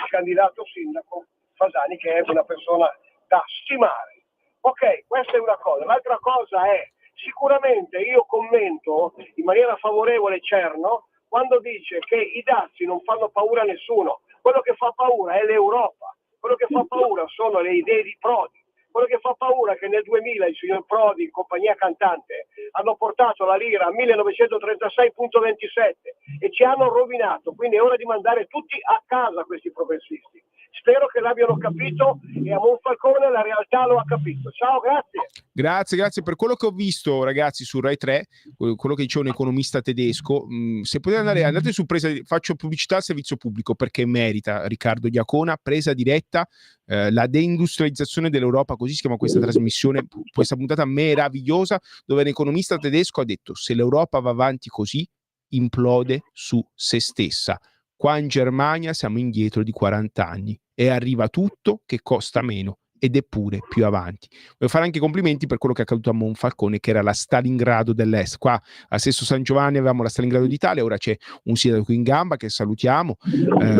candidato sindaco Fasani, che è una persona da stimare. Ok, questa è una cosa. L'altra cosa è, sicuramente io commento in maniera favorevole Cerno quando dice che i dazi non fanno paura a nessuno. Quello che fa paura è l'Europa, quello che fa paura sono le idee di Prodi. Quello che fa paura è che nel 2000 il signor Prodi, in compagnia cantante, hanno portato la lira a 1936,27 e ci hanno rovinato. Quindi è ora di mandare tutti a casa questi progressisti. Spero che l'abbiano capito e a Monfalcone la realtà lo ha capito. Ciao, grazie. Grazie. Per quello che ho visto, ragazzi, su Rai 3, quello che dice un economista tedesco, se potete andate su faccio pubblicità al servizio pubblico perché merita, Riccardo Diacona, presa diretta, la deindustrializzazione dell'Europa, così si chiama questa trasmissione, questa puntata meravigliosa, dove un economista tedesco ha detto: se l'Europa va avanti così, implode su se stessa. Qua in Germania siamo indietro di 40 anni e arriva tutto che costa meno ed è pure più avanti. Voglio fare anche complimenti per quello che è accaduto a Monfalcone, che era la Stalingrado dell'Est. Qua a Sesto San Giovanni avevamo la Stalingrado d'Italia, ora c'è un sindaco in gamba che salutiamo,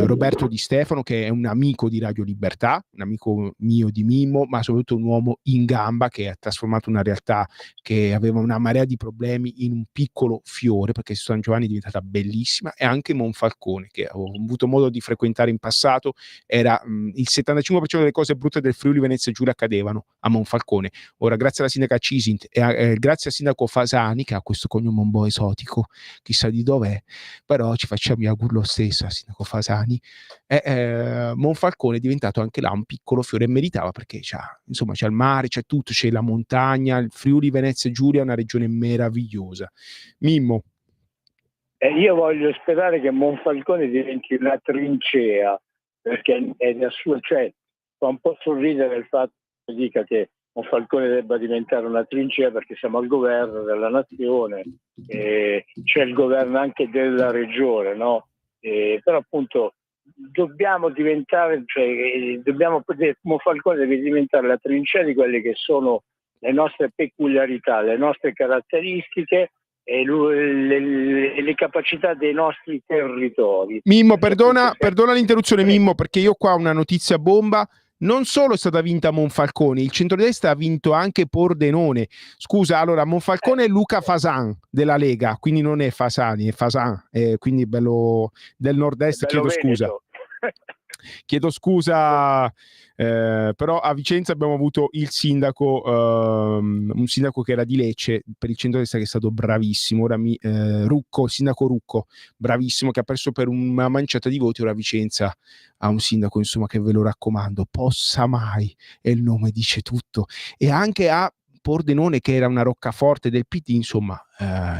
Roberto Di Stefano, che è un amico di Radio Libertà, un amico mio di Mimmo, ma soprattutto un uomo in gamba che ha trasformato una realtà che aveva una marea di problemi in un piccolo fiore, perché Sesto San Giovanni è diventata bellissima, e anche Monfalcone, che ho avuto modo di frequentare in passato, era il 75% delle cose brutte del Friuli Venezia Giulia accadevano a Monfalcone. Ora, grazie alla sindaca Cisint e grazie al sindaco Fasani, che ha questo cognome un po' esotico, chissà di dov'è, però ci facciamo gli auguri lo stesso al sindaco Fasani. Monfalcone è diventato anche là un piccolo fiore e meritava, perché c'è il mare, c'è tutto, c'è la montagna, il Friuli Venezia Giulia è una regione meravigliosa. Mimmo. Io voglio sperare che Monfalcone diventi una trincea, perché è da sua, cioè fa un po' sorridere il fatto che dica che Monfalcone debba diventare una trincea, perché siamo al governo della nazione e c'è il governo anche della regione, no? però appunto dobbiamo diventare, Monfalcone deve diventare la trincea di quelle che sono le nostre peculiarità, le nostre caratteristiche e le capacità dei nostri territori. Mimmo, perdona l'interruzione, Mimmo, perché io qua ho una notizia bomba. Non solo è stata vinta Monfalcone, il centrodestra ha vinto anche Pordenone. Scusa, allora Monfalcone è Luca Fasan della Lega, quindi non è Fasani, è Fasan, quindi bello del nord-est, chiedo scusa. Chiedo scusa, però a Vicenza abbiamo avuto il sindaco, un sindaco che era di Lecce per il centrodestra, che è stato bravissimo. Ora Rucco, il sindaco Rucco, bravissimo, che ha perso per una manciata di voti. Ora Vicenza ha un sindaco, insomma, che ve lo raccomando, Possa Mai, e il nome dice tutto. E anche a Pordenone, che era una roccaforte del PD, insomma,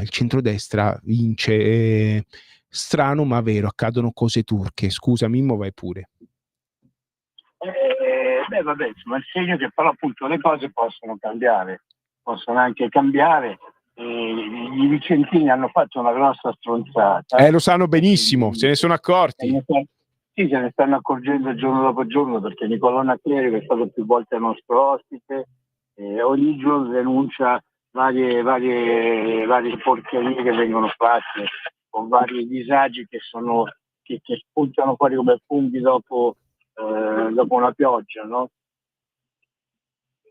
il centrodestra vince. Strano ma vero, accadono cose turche. Scusa Mimmo, vai pure. Vabbè, insomma, il segno che però appunto le cose possono cambiare, possono anche cambiare. I vicentini hanno fatto una grossa stronzata. Lo sanno benissimo, se ne sono accorti. Sì, se ne stanno accorgendo giorno dopo giorno, perché Nicolò Nacleri, che è stato più volte nostro ospite, ogni giorno denuncia varie porcherie che vengono fatte, con vari disagi che spuntano fuori come funghi dopo una pioggia, no?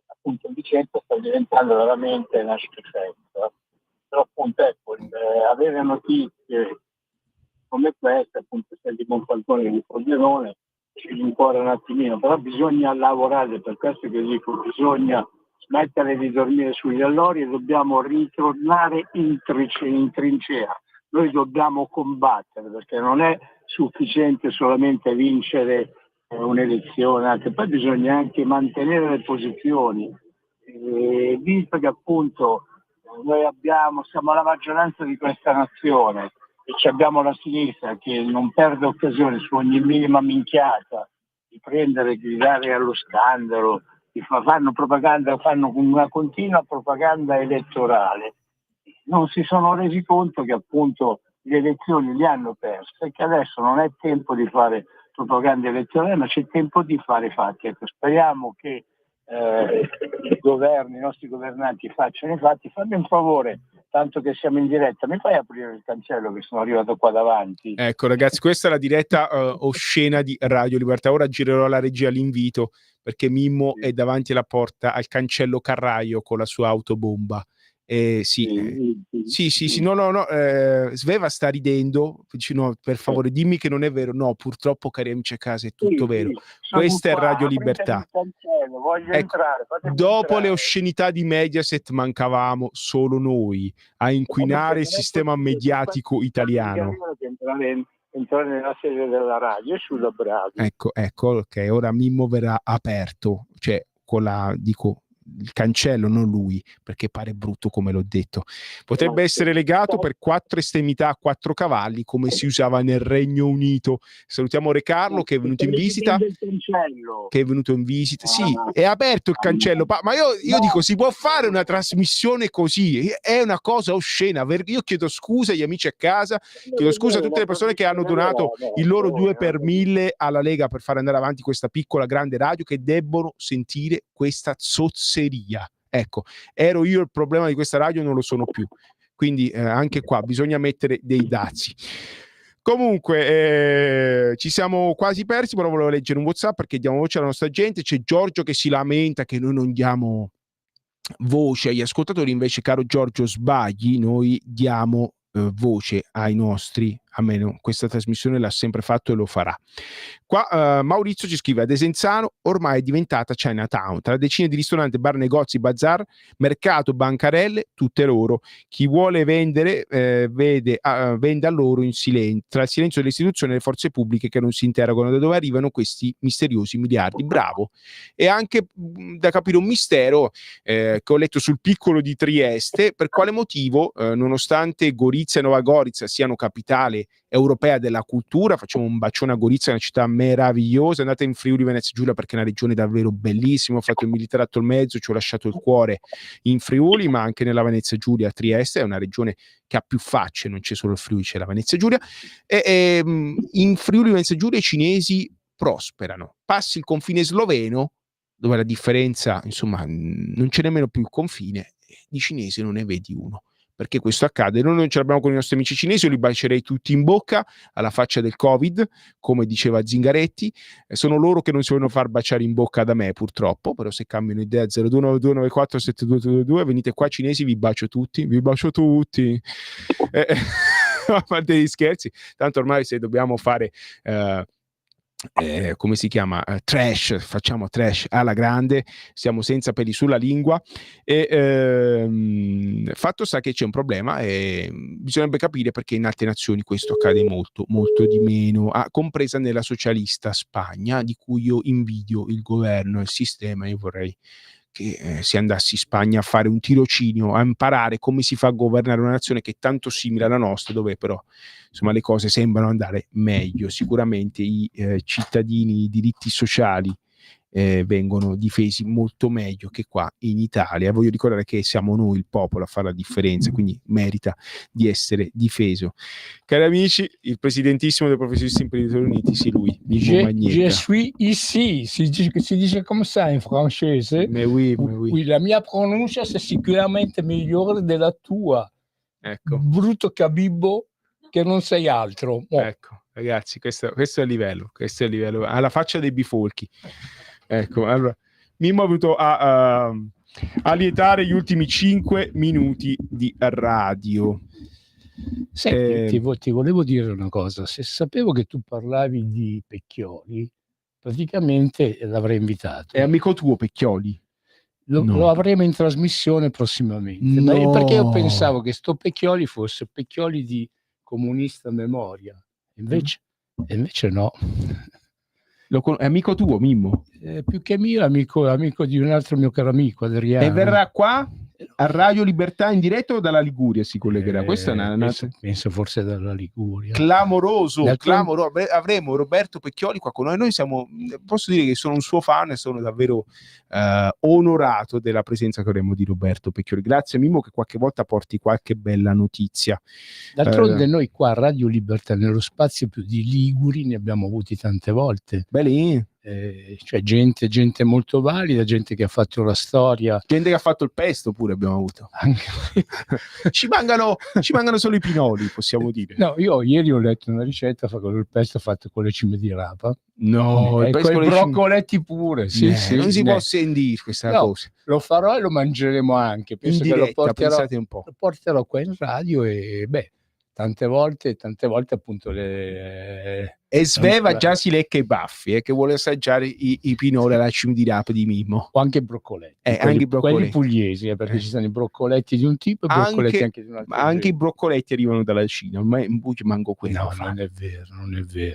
Appunto Vicenza sta diventando veramente una schifezza, però appunto ecco, avere notizie come queste, appunto sia di Monfalcone che di Pordenone, ci rincuora un attimino, però bisogna lavorare, per questo che dico, bisogna smettere di dormire sugli allori e dobbiamo ritornare in trincea. Noi dobbiamo combattere, perché non è sufficiente solamente vincere un'elezione, anche poi bisogna anche mantenere le posizioni. Visto che appunto noi siamo la maggioranza di questa nazione e abbiamo la sinistra che non perde occasione su ogni minima minchiata di prendere, di gridare allo scandalo, fanno propaganda, fanno una continua propaganda elettorale. Non si sono resi conto che appunto le elezioni li hanno perse e che adesso non è tempo di fare propaganda elettorale, ma c'è tempo di fare fatti. Ecco, speriamo che i nostri governanti facciano i fatti. Fammi un favore, tanto che siamo in diretta, mi fai aprire il cancello che sono arrivato qua davanti? Ecco ragazzi, questa è la diretta oscena di Radio Libertà. Ora girerò alla regia l'invito, perché Mimmo è davanti alla porta al cancello Carraio con la sua autobomba. Sì, no, Sveva sta ridendo, dice, no, per favore dimmi che non è vero. No, purtroppo cari amici a casa è tutto vero. Questa è Radio Libertà. Voglio entrare, dopo entrare. Le oscenità di Mediaset mancavamo solo noi a inquinare il sistema mediatico italiano. Entrare nella sede della radio e sulla Bravi. Ecco, ok, ora Mimmo verrà aperto, cioè dico il cancello, non lui, perché pare brutto come l'ho detto. Potrebbe essere legato per 4 estremità a 4 cavalli, come si usava nel Regno Unito. Salutiamo Re Carlo che è venuto in visita. Sì, è aperto il cancello, ma io dico, si può fare una trasmissione così? È una cosa oscena. Io chiedo scusa agli amici a casa, chiedo scusa a tutte le persone che hanno donato il loro 2 per 1000 alla Lega per fare andare avanti questa piccola grande radio, che debbono sentire questa zozzeria. Ecco, ero io il problema di questa radio, non lo sono più. Quindi anche qua bisogna mettere dei dazi. Comunque ci siamo quasi persi, però volevo leggere un WhatsApp perché diamo voce alla nostra gente. C'è Giorgio che si lamenta che noi non diamo voce agli ascoltatori, invece caro Giorgio sbagli, noi diamo voce ai nostri, almeno questa trasmissione l'ha sempre fatto e lo farà. Qua Maurizio ci scrive: a Desenzano ormai è diventata Chinatown, tra decine di ristoranti, bar, negozi, bazar, mercato, bancarelle, tutte loro. Chi vuole vendere vende a loro in silenzio, tra il silenzio delle istituzioni e le forze pubbliche che non si interrogano da dove arrivano questi misteriosi miliardi. Bravo. E anche da capire un mistero che ho letto sul Piccolo di Trieste: per quale motivo nonostante Gorizia e Nova Gorica siano capitale europea della cultura. Facciamo un bacione a Gorizia, una città meravigliosa. Andate in Friuli Venezia Giulia perché è una regione davvero bellissima. Ho fatto il militarato al mezzo, ci ho lasciato il cuore in Friuli, ma anche nella Venezia Giulia a Trieste. È una regione che ha più facce, non c'è solo il Friuli, c'è la Venezia Giulia. In Friuli Venezia Giulia i cinesi prosperano. Passi il confine sloveno, dove la differenza, insomma, non c'è nemmeno più il confine, di cinesi non ne vedi uno. Perché questo accade? Noi non ce l'abbiamo con i nostri amici cinesi, io li bacerei tutti in bocca alla faccia del Covid, come diceva Zingaretti. Sono loro che non si vogliono far baciare in bocca da me, purtroppo, però se cambiano idea 0292947222, venite qua cinesi, vi bacio tutti. A parte gli scherzi, tanto ormai se dobbiamo fare come si chiama? Trash, facciamo trash alla grande, siamo senza peli sulla lingua e fatto sta che c'è un problema e bisognerebbe capire perché in altre nazioni questo accade molto di meno, compresa nella socialista Spagna, di cui io invidio il governo e il sistema. Io vorrei che si andassi in Spagna a fare un tirocinio, a imparare come si fa a governare una nazione che è tanto simile alla nostra, dove però insomma le cose sembrano andare meglio. Sicuramente i cittadini, i diritti sociali vengono difesi molto meglio che qua in Italia. Voglio ricordare che siamo noi il popolo a fare la differenza, quindi merita di essere difeso. Cari amici, il presidentissimo dei professionisti imprenditori uniti, sì, lui, Je suis ici, si dice come ça in francese. Mais oui. La mia pronuncia è sicuramente migliore della tua. Ecco. Brutto cabibbo che non sei altro. Ecco, ragazzi, questo è il livello, alla faccia dei bifolchi. Ecco, allora, Mimmo ha voluto a lietare gli ultimi 5 minuti di radio. Senti, ti volevo dire una cosa. Se sapevo che tu parlavi di Pecchioli, praticamente l'avrei invitato. È amico tuo Pecchioli? Lo avremo in trasmissione prossimamente. No. Perché io pensavo che sto Pecchioli fosse Pecchioli di Comunista Memoria. Invece no. È amico tuo, Mimmo? Più che mio, amico di un altro mio caro amico, Adriano. E verrà qua a Radio Libertà in diretto o dalla Liguria si collegherà? Questa è una penso forse dalla Liguria. Clamoroso. Avremo Roberto Pecchioli qua con noi. Noi siamo, posso dire che sono un suo fan e sono davvero onorato della presenza che avremo di Roberto Pecchioli. Grazie Mimmo che qualche volta porti qualche bella notizia. D'altronde noi qua a Radio Libertà, nello spazio più di Liguri, ne abbiamo avuti tante volte. Belli. Cioè gente molto valida, gente che ha fatto la storia, gente che ha fatto il pesto pure abbiamo avuto. ci mancano solo i pinoli, possiamo dire. No, io ieri ho letto una ricetta con il pesto fatto con le cime di rapa. No, e con i broccoletti pure. Sì, non si può sentire questa cosa. Lo farò e lo mangeremo anche. Penso in diretta, che lo porterò qua in radio e tante volte appunto e Sveva già si lecca i baffi che vuole assaggiare i pinoli alla cima di rapa di Mimmo, o anche i broccoletti, quelli pugliesi, perché ci sono i broccoletti di un tipo e i broccoletti anche di un altro. Anche i broccoletti arrivano dalla Cina, ormai in buchi manco quello. No, non è vero,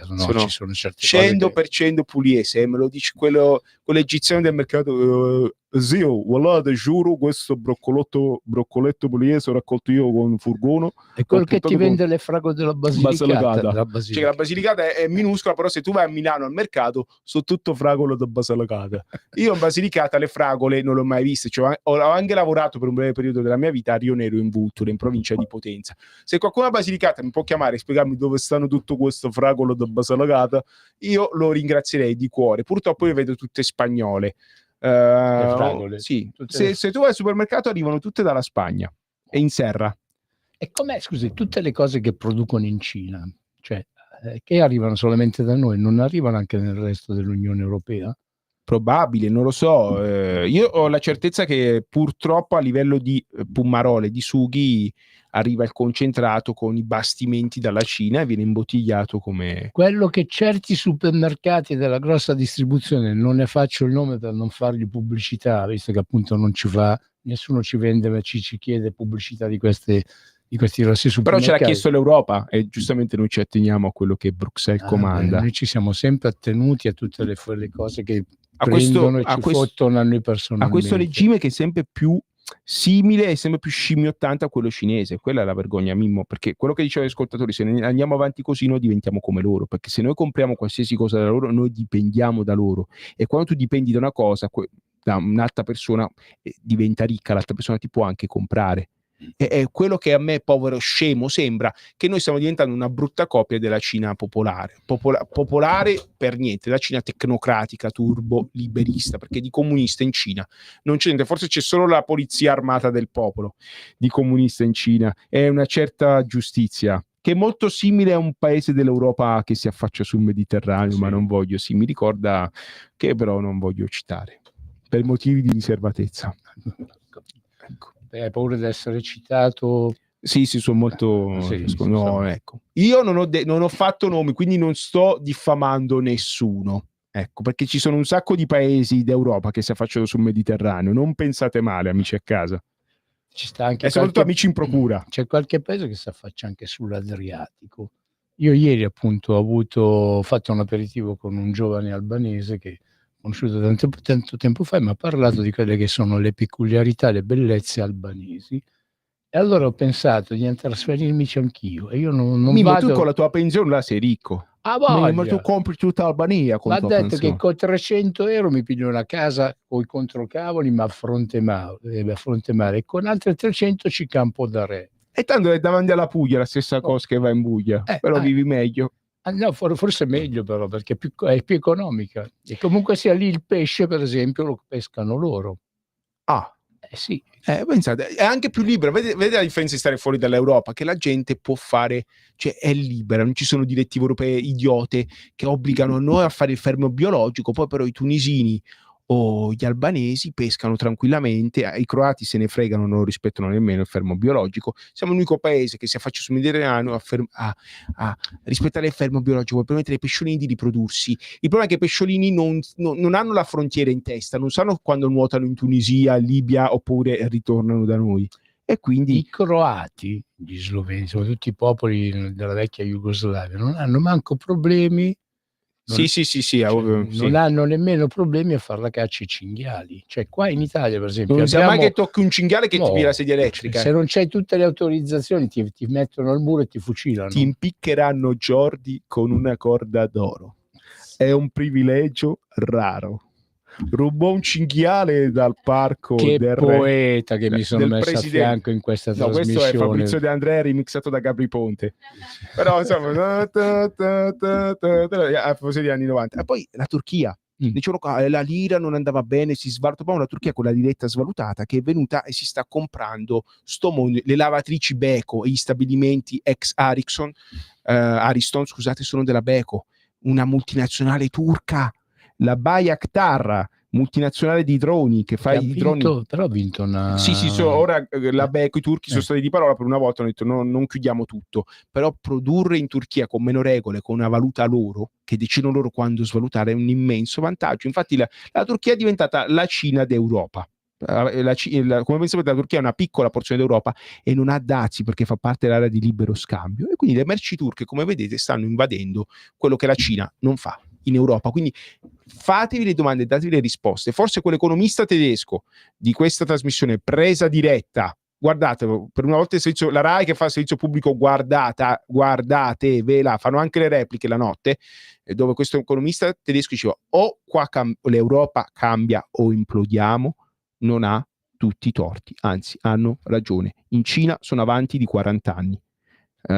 no, ci sono certe 100% pugliese, me lo dice quello con l'egiziano del mercato. Zio, guardate, giuro, questo broccoletto pugliese raccolto io con un furgone. È quello che ti vende le fragole della Basilicata. Cioè, la Basilicata è minuscola, però se tu vai a Milano al mercato sono tutto fragole da Basilicata. Io in Basilicata le fragole non l'ho mai viste, cioè, ho anche lavorato per un breve periodo della mia vita a Rio Nero in Vulture, in provincia di Potenza. Se qualcuno a Basilicata mi può chiamare e spiegarmi dove stanno tutto questo fragolo da Basilicata, io lo ringrazierei di cuore. Purtroppo io vedo tutte spagnole. Sì. Se tu vai al supermercato arrivano tutte dalla Spagna e in serra. E com'è, scusi, tutte le cose che producono in Cina, cioè che arrivano solamente da noi, non arrivano anche nel resto dell'Unione Europea? Probabile, non lo so. Io ho la certezza che purtroppo a livello di Pumarole, di sughi, arriva il concentrato con i bastimenti dalla Cina e viene imbottigliato come... Quello che certi supermercati della grossa distribuzione, non ne faccio il nome per non fargli pubblicità, visto che appunto non ci fa, nessuno ci vende, ma ci chiede pubblicità di questi grossi supermercati. Però ce l'ha chiesto l'Europa e giustamente noi ci atteniamo a quello che Bruxelles comanda. Noi ci siamo sempre attenuti a tutte le cose che prendono e ci fottono a noi personalmente. A questo regime che è sempre più simile e sempre più scimmiottante a quello cinese. Quella è la vergogna, Mimmo, perché quello che dicevano gli ascoltatori, se noi andiamo avanti così noi diventiamo come loro, perché se noi compriamo qualsiasi cosa da loro, noi dipendiamo da loro, e quando tu dipendi da una cosa, da un'altra persona, diventa ricca, l'altra persona ti può anche comprare. È quello che a me, povero scemo, sembra che noi stiamo diventando una brutta copia della Cina popolare. Popolare per niente, la Cina tecnocratica, turbo, liberista, perché di comunista in Cina non c'è niente, forse c'è solo la polizia armata del popolo di comunista in Cina, è una certa giustizia che è molto simile a un paese dell'Europa che si affaccia sul Mediterraneo, ma non voglio, mi ricorda, che però non voglio citare per motivi di riservatezza. Ecco. Hai paura di essere citato? Sì, sono molto... ecco. Io non ho fatto nomi, quindi non sto diffamando nessuno. Ecco, perché ci sono un sacco di paesi d'Europa che si affacciano sul Mediterraneo. Non pensate male, amici a casa. Ci sta anche e soprattutto amici in procura. C'è qualche paese che si affaccia anche sull'Adriatico. Io ieri appunto ho fatto un aperitivo con un giovane albanese che conosciuto tanto tempo fa, e mi ha parlato di quelle che sono le peculiarità, le bellezze albanesi, e allora ho pensato di trasferirmici anch'io, e io non Mimmo, vado... tu con la tua pensione là sei ricco. Ma tu compri tutta Albania con la tua detto pensione. che con 300 euro mi piglio una casa con i controcavoli, ma a fronte mare, e con altri 300 ci campo da re. E tanto è davanti alla Puglia la stessa cosa che va in Puglia, però vivi meglio. No, forse è meglio però, perché è più economica. E comunque sia lì il pesce, per esempio, lo pescano loro. Sì. Pensate, è anche più libera. Vedete la differenza di stare fuori dall'Europa? Che la gente può fare, cioè è libera, non ci sono direttive europee idiote che obbligano noi a fare il fermo biologico, poi però i tunisini o gli albanesi pescano tranquillamente, i croati se ne fregano, non lo rispettano nemmeno il fermo biologico. Siamo l'unico paese che si affaccia sul Mediterraneo a rispettare il fermo biologico per permettere ai pesciolini di riprodursi. Il problema è che i pesciolini non hanno la frontiera in testa, non sanno quando nuotano in Tunisia, Libia oppure ritornano da noi. E quindi i croati, gli sloveni, soprattutto i popoli della vecchia Jugoslavia, non hanno manco problemi. Non hanno nemmeno problemi a fare la caccia ai cinghiali. Cioè qua in Italia, per esempio, non sai mai che tocchi un cinghiale che ti piglia la sedia elettrica. Se non c'hai tutte le autorizzazioni ti mettono al muro e ti fucilano. Ti impiccheranno Jordi con una corda d'oro. È un privilegio raro. Rubò un cinghiale dal parco del poeta che mi sono messo a fianco in questa trasmissione. Questo è Fabrizio De Andrea remixato da Gabri Ponte. Però insomma a proposito degli anni 90. E poi la Turchia, dicevano che la lira non andava bene, si svaluta. Poi la Turchia con la liretta svalutata che è venuta e si sta comprando sto mondo, le lavatrici Beko e gli stabilimenti ex Ariston, scusate, sono della Beko, una multinazionale turca. La Bayraktar, multinazionale di droni che fa i droni. Però ha vinto una... Sì, ora la Beko, i turchi sono stati di parola per una volta, hanno detto non chiudiamo tutto, però produrre in Turchia con meno regole, con una valuta loro, che decidono loro quando svalutare, è un immenso vantaggio. Infatti la Turchia è diventata la Cina d'Europa. Come pensate, la Turchia è una piccola porzione d'Europa e non ha dazi perché fa parte dell'area di libero scambio, e quindi le merci turche, come vedete, stanno invadendo quello che la Cina non fa in Europa. Quindi fatevi le domande, datevi le risposte. Forse quell'economista tedesco di questa trasmissione presa diretta, guardatelo, per una volta la RAI che fa il servizio pubblico, guardatevela, fanno anche le repliche la notte, dove questo economista tedesco diceva o qua l'Europa cambia o implodiamo. Non ha tutti i torti, anzi hanno ragione. In Cina sono avanti di 40 anni,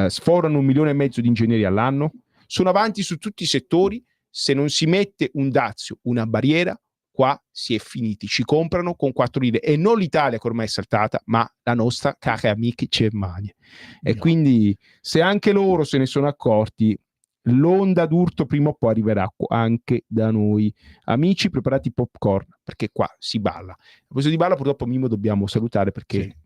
sforano 1,5 milioni di ingegneri all'anno, sono avanti su tutti i settori. Se non si mette un dazio, una barriera, qua si è finiti. Ci comprano con 4 lire, e non l'Italia che ormai è saltata, ma la nostra cara amica Germania. E quindi se anche loro se ne sono accorti, l'onda d'urto prima o poi arriverà anche da noi. Amici, preparati popcorn, perché qua si balla. A proposito di balla, purtroppo Mimmo dobbiamo salutare perché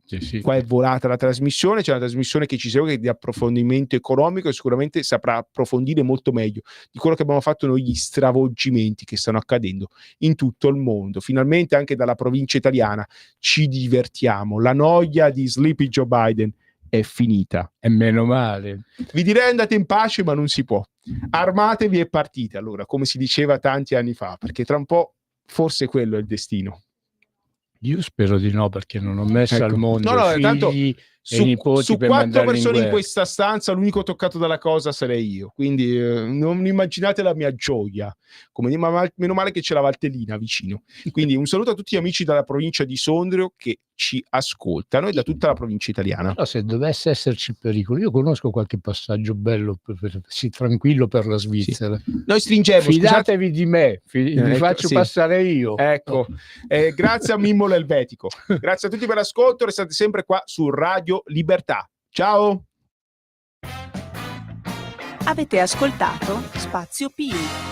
qua è volata la trasmissione. C'è una trasmissione che ci segue, che è di approfondimento economico, e sicuramente saprà approfondire molto meglio di quello che abbiamo fatto noi, gli stravolgimenti che stanno accadendo in tutto il mondo. Finalmente anche dalla provincia italiana ci divertiamo. La noia di Sleepy Joe Biden è finita. E meno male. Vi direi andate in pace, ma non si può. Armatevi e partite, allora, come si diceva tanti anni fa, perché tra un po' forse quello è il destino. Io spero di no, perché non ho messo Ecco. al mondo No, tanto figli e su nipoti per 4 mandarli in persone in guerra. questa stanza l'unico toccato dalla cosa sarei io, quindi non immaginate la mia gioia. Come dire, meno male che c'è la Valtellina vicino. Quindi un saluto a tutti gli amici dalla provincia di Sondrio che ci ascoltano e da tutta la provincia italiana. Però se dovesse esserci il pericolo, io conosco qualche passaggio bello, sì, tranquillo per la Svizzera. Noi stringiamo, Fidatevi di me, vi Ecco, faccio sì. passare io. Ecco, grazie a Mimmo l'Elvetico. Grazie a tutti per l'ascolto, restate sempre qua su Radio Libertà. Ciao! Avete ascoltato Spazio Più.